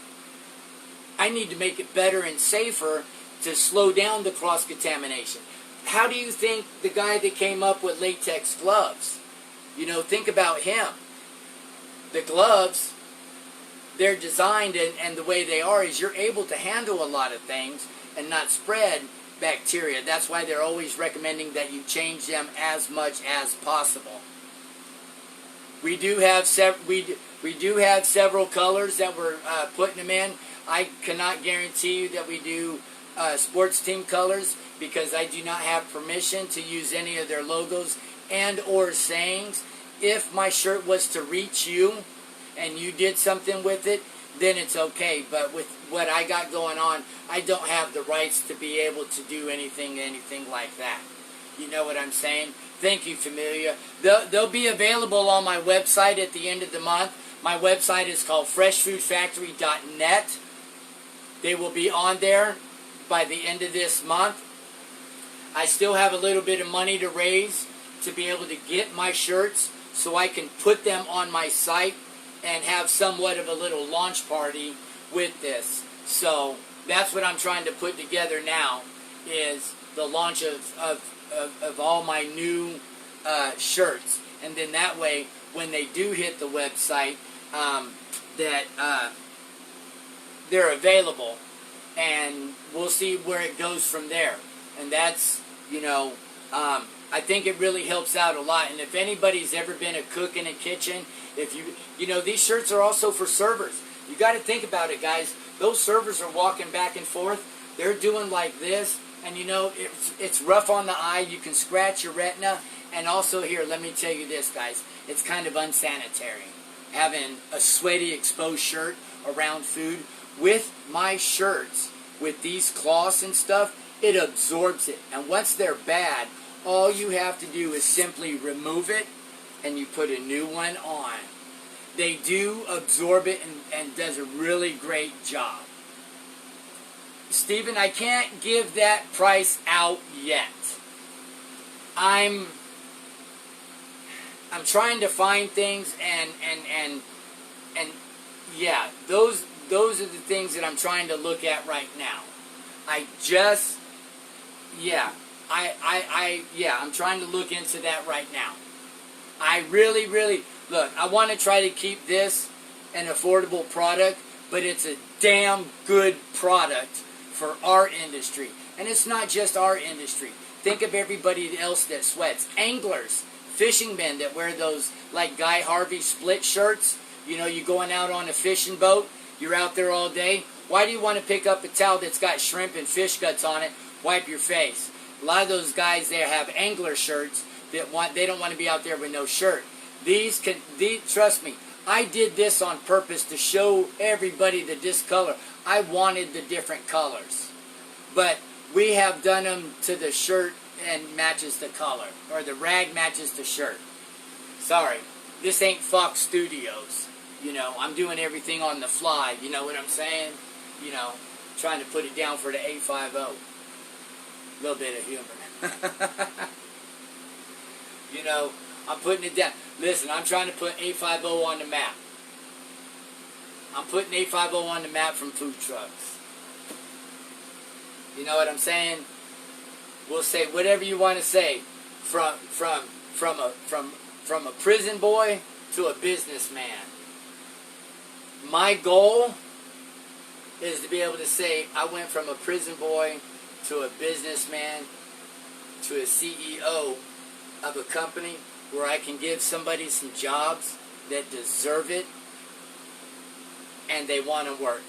I need to make it better and safer to slow down the cross-contamination. How do you think the guy that came up with latex gloves, think about him. The gloves, they're designed and the way they are is you're able to handle a lot of things and not spread bacteria. That's why they're always recommending that you change them as much as possible. We do have several colors that we're putting them in. I cannot guarantee you that we do sports team colors because I do not have permission to use any of their logos and or sayings. If my shirt was to reach you and you did something with it, then it's okay. But with what I got going on, I don't have the rights to be able to do anything like that. You know what I'm saying? Thank you, Familia. They'll be available on my website at the end of the month. My website is called freshfoodfactory.net. They will be on there by the end of this month. I still have a little bit of money to raise to be able to get my shirts so I can put them on my site and have somewhat of a little launch party with this. So that's what I'm trying to put together now, is the launch of all my new shirts. And then that way, when they do hit the website, they're available. And we'll see where it goes from there. And that's, I think it really helps out a lot. And if anybody's ever been a cook in a kitchen, these shirts are also for servers. You got to think about it, guys. Those servers are walking back and forth. They're doing like this. And it's rough on the eye. You can scratch your retina. And also here, let me tell you this, guys. It's kind of unsanitary. Having a sweaty, exposed shirt around food. With my shirts, with these cloths and stuff, it absorbs it. And once they're bad, all you have to do is simply remove it and you put a new one on. They do absorb it and does a really great job. Stephen, I can't give that price out yet. I'm trying to find things and yeah, those are the things that I'm trying to look at right now. I'm trying to look into that right now. I really, look, I want to try to keep this an affordable product, but it's a damn good product for our industry. And it's not just our industry. Think of everybody else that sweats. Anglers, fishing men that wear those, like Guy Harvey split shirts. You're going out on a fishing boat. You're out there all day. Why do you want to pick up a towel that's got shrimp and fish guts on it? Wipe your face. A lot of those guys there have angler shirts that they don't want to be out there with no shirt. Trust me, I did this on purpose to show everybody the discolor. I wanted the different colors. But we have done them to the shirt and matches the color. Or the rag matches the shirt. Sorry, this ain't Fox Studios. I'm doing everything on the fly. You know what I'm saying? Trying to put it down for the 850. A little bit of humor. I'm putting it down. Listen, I'm trying to put 850 on the map. I'm putting 850 on the map from food trucks. You know what I'm saying? We'll say whatever you want to say. From a prison boy to a businessman. My goal is to be able to say I went from a prison boy to a businessman to a CEO of a company where I can give somebody some jobs that deserve it and they want to work.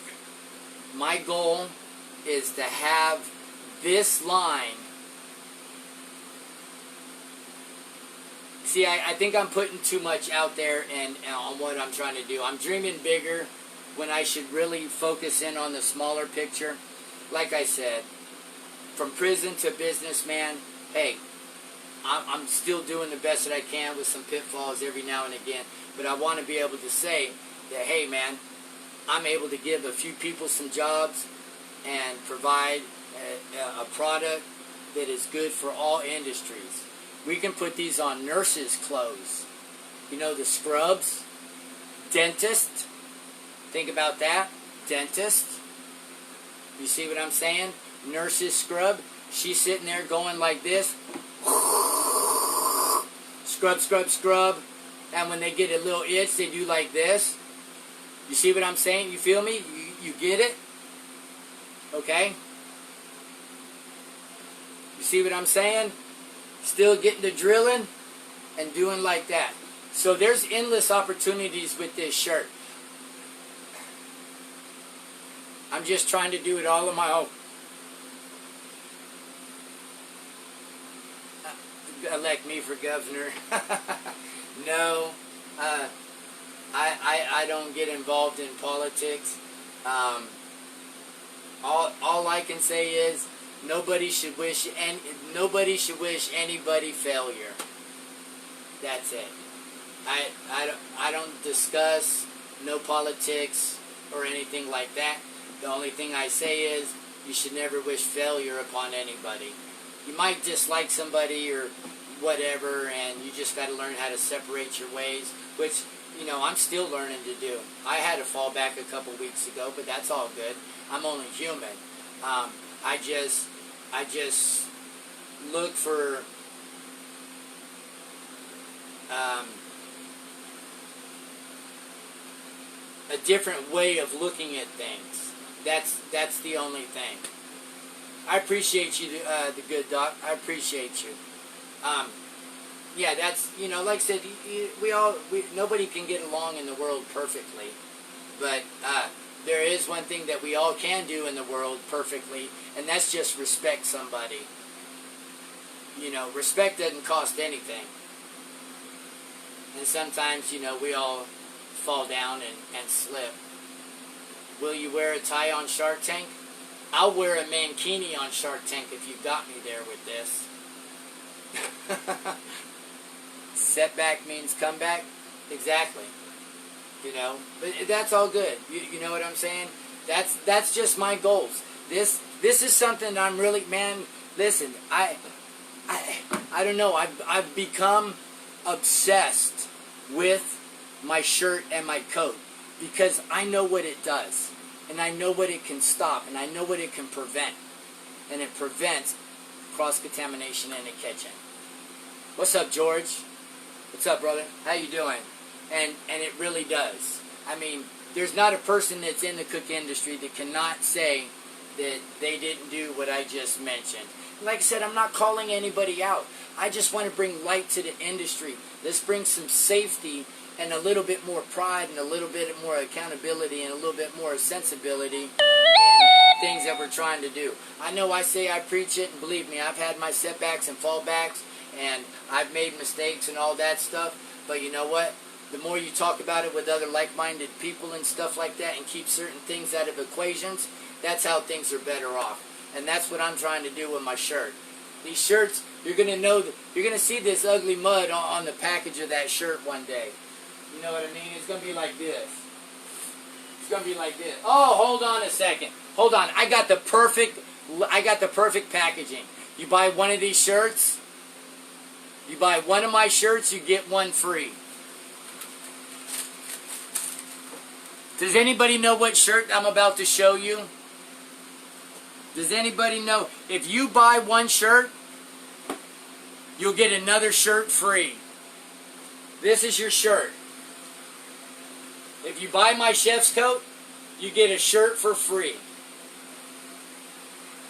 My goal is to have this line. See, I think I'm putting too much out there and on what I'm trying to do. I'm dreaming bigger when I should really focus in on the smaller picture. Like I said, from prison to businessman, hey, I'm still doing the best that I can with some pitfalls every now and again. But I want to be able to say that, hey, man, I'm able to give a few people some jobs and provide a product that is good for all industries. We can put these on nurses' clothes. The scrubs. Dentist. Think about that. Dentist. You see what I'm saying? Nurse's scrub. She's sitting there going like this. Scrub, scrub, scrub. And when they get a little itch, they do like this. You see what I'm saying? You feel me? You get it? Okay? You see what I'm saying? Still getting the drilling and doing like that. So there's endless opportunities with this shirt. I'm just trying to do it all on my own. Elect me for governor. No. I don't get involved in politics. All I can say is nobody should wish anybody failure. That's it. I don't discuss no politics or anything like that. The only thing I say is you should never wish failure upon anybody. You might dislike somebody or whatever, and you just got to learn how to separate your ways, which, you know, I'm still learning to do. I had a fallback a couple weeks ago, but that's all good. I'm only human. I just look for a different way of looking at things. That's the only thing. I appreciate you, the good doc. I appreciate you. Yeah, that's, you know, like I said, nobody can get along in the world perfectly, but there is one thing that we all can do in the world perfectly, and that's just respect somebody. You know, respect doesn't cost anything. And sometimes, you know, we all fall down and slip. Will you wear a tie on Shark Tank? I'll wear a mankini on Shark Tank if you got me there with this. Setback means comeback. Exactly. You know, but that's all good. You know what I'm saying? That's just my goals. This is something I'm really, man. Listen, I don't know. I've become obsessed with my shirt and my coat because I know what it does, and I know what it can stop, and I know what it can prevent, and it prevents cross-contamination in the kitchen. What's up, George? What's up, brother? How you doing? And it really does. I mean, there's not a person that's in the cook industry that cannot say that they didn't do what I just mentioned. Like I said, I'm not calling anybody out. I just want to bring light to the industry. Let's bring some safety and a little bit more pride and a little bit more accountability and a little bit more sensibility in things that we're trying to do. I know I say I preach it, and believe me, I've had my setbacks and fallbacks, and I've made mistakes and all that stuff, but you know what? The more you talk about it with other like-minded people and stuff like that and keep certain things out of equations, that's how things are better off. And that's what I'm trying to do with my shirt. These shirts, you're going to know, you're going to see this ugly mud on the package of that shirt one day. You know what I mean? It's going to be like this. It's going to be like this. Oh, hold on a second. Hold on. I got the perfect packaging. You buy one of these shirts, you buy one of my shirts, you get one free. Does anybody know what shirt I'm about to show you? Does anybody know? If you buy one shirt, you'll get another shirt free. This is your shirt. If you buy my chef's coat, you get a shirt for free.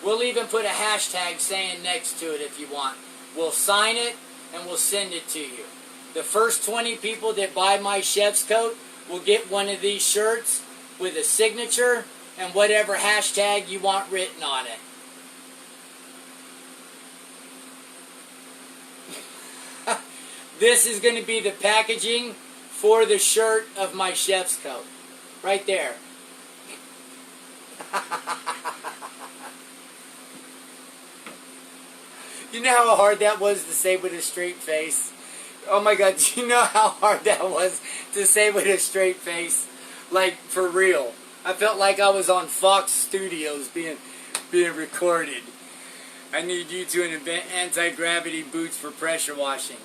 We'll even put a hashtag saying next to it if you want. We'll sign it and we'll send it to you. The first 20 people that buy my chef's coat will get one of these shirts with a signature and whatever hashtag you want written on it. This is going to be the packaging for the shirt of my chef's coat. Right there. You know how hard that was to say with a straight face? Oh my God, do you know how hard that was to say with a straight face? Like, for real. I felt like I was on Fox Studios being recorded. I need you to invent anti-gravity boots for pressure washing.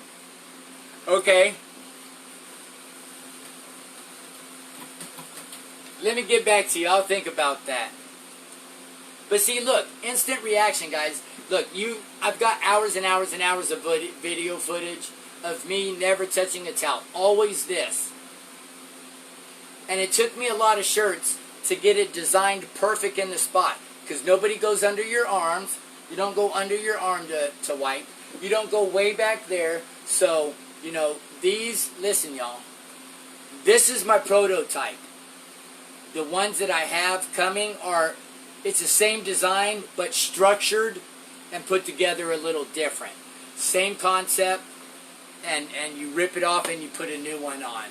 Okay. Let me get back to you. I'll think about that. But see, look, instant reaction, guys. Look, I've got hours and hours and hours of video footage of me never touching a towel. Always this. And it took me a lot of shirts to get it designed perfect in the spot. Because nobody goes under your arms. You don't go under your arm to wipe. You don't go way back there. So, you know, listen, y'all. This is my prototype. The ones that I have coming it's the same design, but structured and put together a little different. Same concept, and you rip it off and you put a new one on.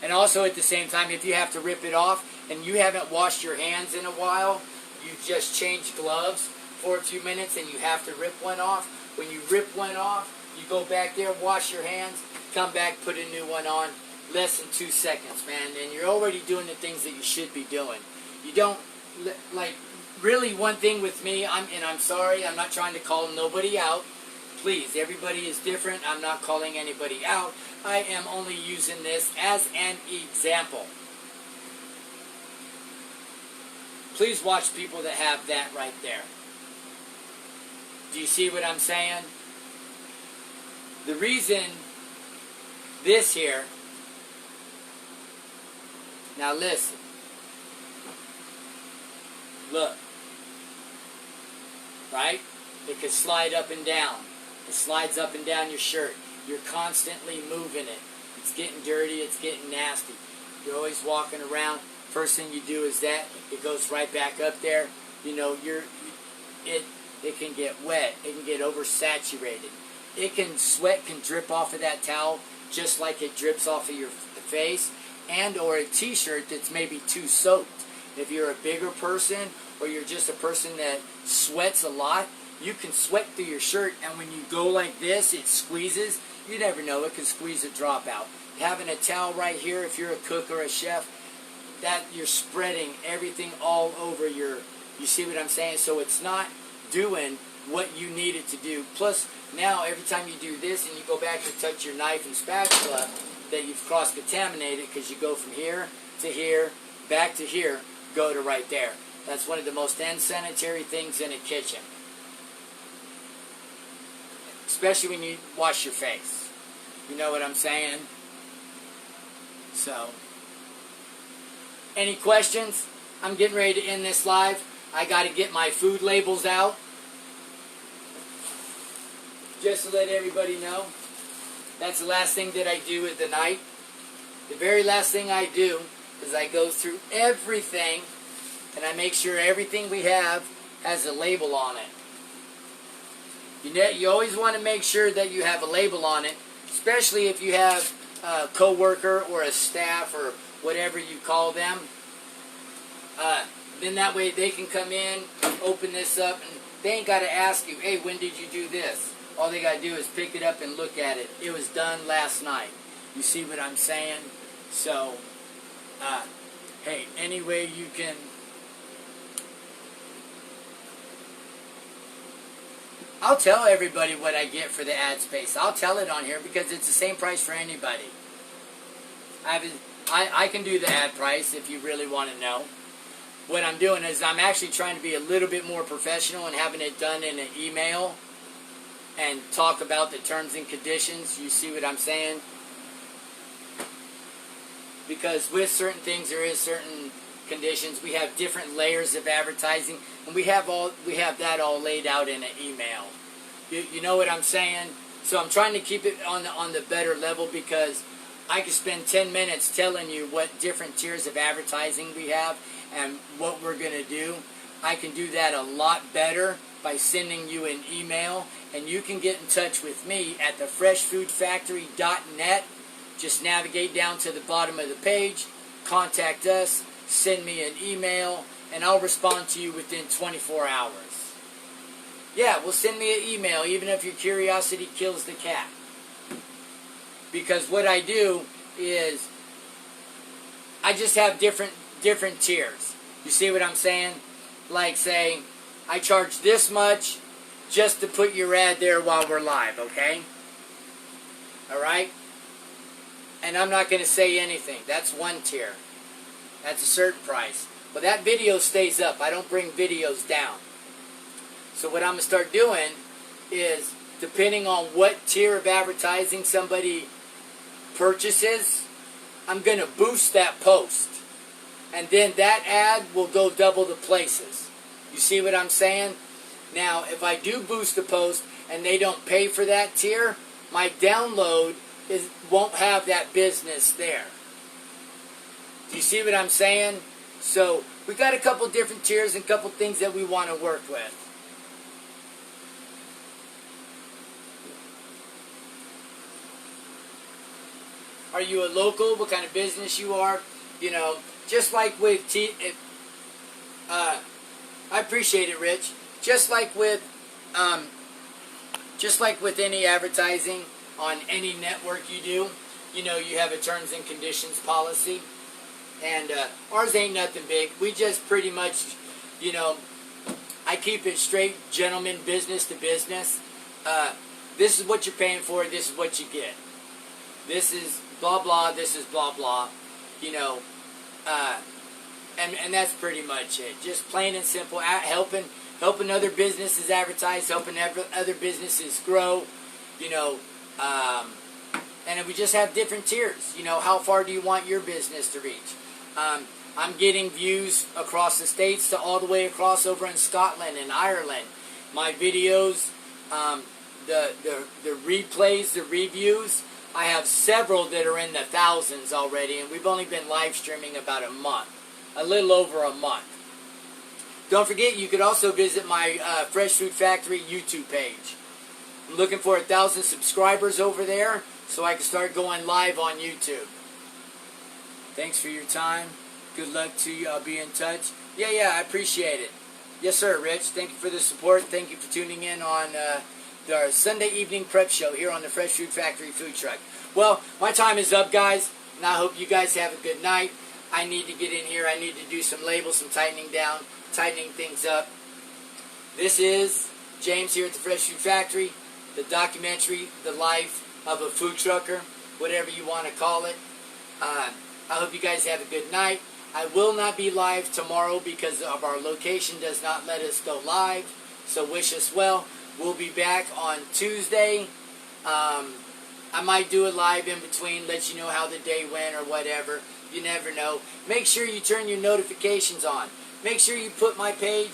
And also at the same time, if you have to rip it off and you haven't washed your hands in a while, you just changed gloves for a few minutes and you have to rip one off. When you rip one off, you go back there, wash your hands, come back, put a new one on. Less than 2 seconds, man. And you're already doing the things that you should be doing. You don't, like, really one thing with me, I'm sorry, I'm not trying to call nobody out. Please, everybody is different. I'm not calling anybody out. I am only using this as an example. Please watch people that have that right there. Do you see what I'm saying? The reason this here, now listen, look, right? It can slide up and down. It slides up and down your shirt. You're constantly moving it. It's getting dirty. It's getting nasty. You're always walking around. First thing you do is that. It goes right back up there. You know, it can get wet. It can get oversaturated. Sweat can drip off of that towel just like it drips off of your face, and or a t-shirt that's maybe too soaked. If you're a bigger person or you're just a person that sweats a lot, you can sweat through your shirt, and when you go like this, it squeezes. You never know, it can squeeze a drop out. Having a towel right here, if you're a cook or a chef, that you're spreading everything all over you see what I'm saying? So it's not doing what you need it to do. Plus, now every time you do this and you go back to touch your knife and spatula, that you've cross-contaminated because you go from here to here, back to here, go to right there. That's one of the most unsanitary things in a kitchen. Especially when you wash your face. You know what I'm saying? So, any questions? I'm getting ready to end this live. I got to get my food labels out. Just to let everybody know, that's the last thing that I do at the night. The very last thing I do is I go through everything and I make sure everything we have has a label on it. You always want to make sure that you have a label on it, especially if you have a co-worker or a staff or whatever you call them. Then that way they can come in, open this up, and they ain't got to ask you, hey, when did you do this? All they got to do is pick it up and look at it. It was done last night. You see what I'm saying? So, hey, any way you can... I'll tell everybody what I get for the ad space. I'll tell it on here because it's the same price for anybody. I can do the ad price if you really want to know. What I'm doing is I'm actually trying to be a little bit more professional and having it done in an email and talk about the terms and conditions. You see what I'm saying? Because with certain things there is certain conditions. We have different layers of advertising, and we have that all laid out in an email. You know what I'm saying? So I'm trying to keep it on the better level because I could spend 10 minutes telling you what different tiers of advertising we have and what we're going to do. I can do that a lot better by sending you an email, and you can get in touch with me at thefreshfoodfactory.net. Just navigate down to the bottom of the page, contact us, send me an email, and I'll respond to you within 24 hours. Yeah, well, send me an email, even if your curiosity kills the cat. Because what I do is I just have different tiers. You see what I'm saying? Like, say, I charge this much just to put your ad there while we're live, okay? Alright? And I'm not going to say anything. That's one tier. That's a certain price. But that video stays up. I don't bring videos down. So what I'm going to start doing is, depending on what tier of advertising somebody purchases, I'm going to boost that post. And then that ad will go double the places. You see what I'm saying? Now, if I do boost the post and they don't pay for that tier, my download won't have that business there. Do you see what I'm saying? So, we got a couple different tiers and a couple things that we want to work with. Are you a local? What kind of business you are? You know, just like with I appreciate it, Rich. Just like with any advertising on any network you do, you know, you have a terms and conditions policy. And ours ain't nothing big. We just pretty much, you know, I keep it straight, gentleman, business to business. This is what you're paying for. This is what you get. This is blah, blah. This is blah, blah. You know, and that's pretty much it. Just plain and simple, helping other businesses advertise, helping other businesses grow, you know, and we just have different tiers. You know, how far do you want your business to reach? I'm getting views across the states to all the way across over in Scotland and Ireland. My videos, the replays, the reviews, I have several that are in the thousands already, and we've only been live streaming about a month, a little over a month. Don't forget, you could also visit my Fresh Food Factory YouTube page. I'm looking for 1,000 subscribers over there so I can start going live on YouTube. Thanks for your time. Good luck to you. I'll be in touch. Yeah, I appreciate it. Yes, sir, Rich. Thank you for the support. Thank you for tuning in on our Sunday evening prep show here on the Fresh Food Factory food truck. Well, my time is up, guys, and I hope you guys have a good night. I need to get in here. I need to do some labels, some tightening things up. This is James here at the Fresh Food Factory, the documentary, the life of a food trucker, whatever you want to call it. I hope you guys have a good night. I will not be live tomorrow because of our location does not let us go live, so wish us well. We'll be back on Tuesday. I might do it live in between, let you know how the day went or whatever. You never know. Make sure you turn your notifications on. Make sure you put my page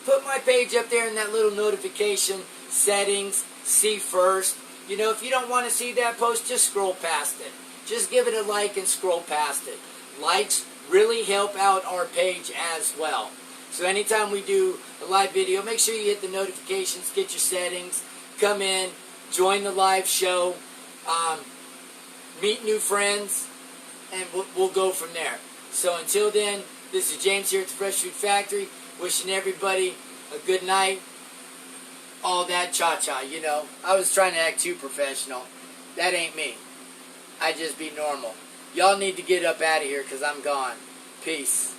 up there in that little notification settings, see first. You know, if you don't want to see that post, just scroll past it. Just give it a like and scroll past it. Likes really help out our page as well. So anytime we do a live video, make sure you hit the notifications, get your settings, come in, join the live show, meet new friends, and we'll go from there. So until then, this is James here at the Fresh Food Factory, wishing everybody a good night. All that cha-cha, you know. I was trying to act too professional. That ain't me. I just be normal. Y'all need to get up out of here because I'm gone. Peace.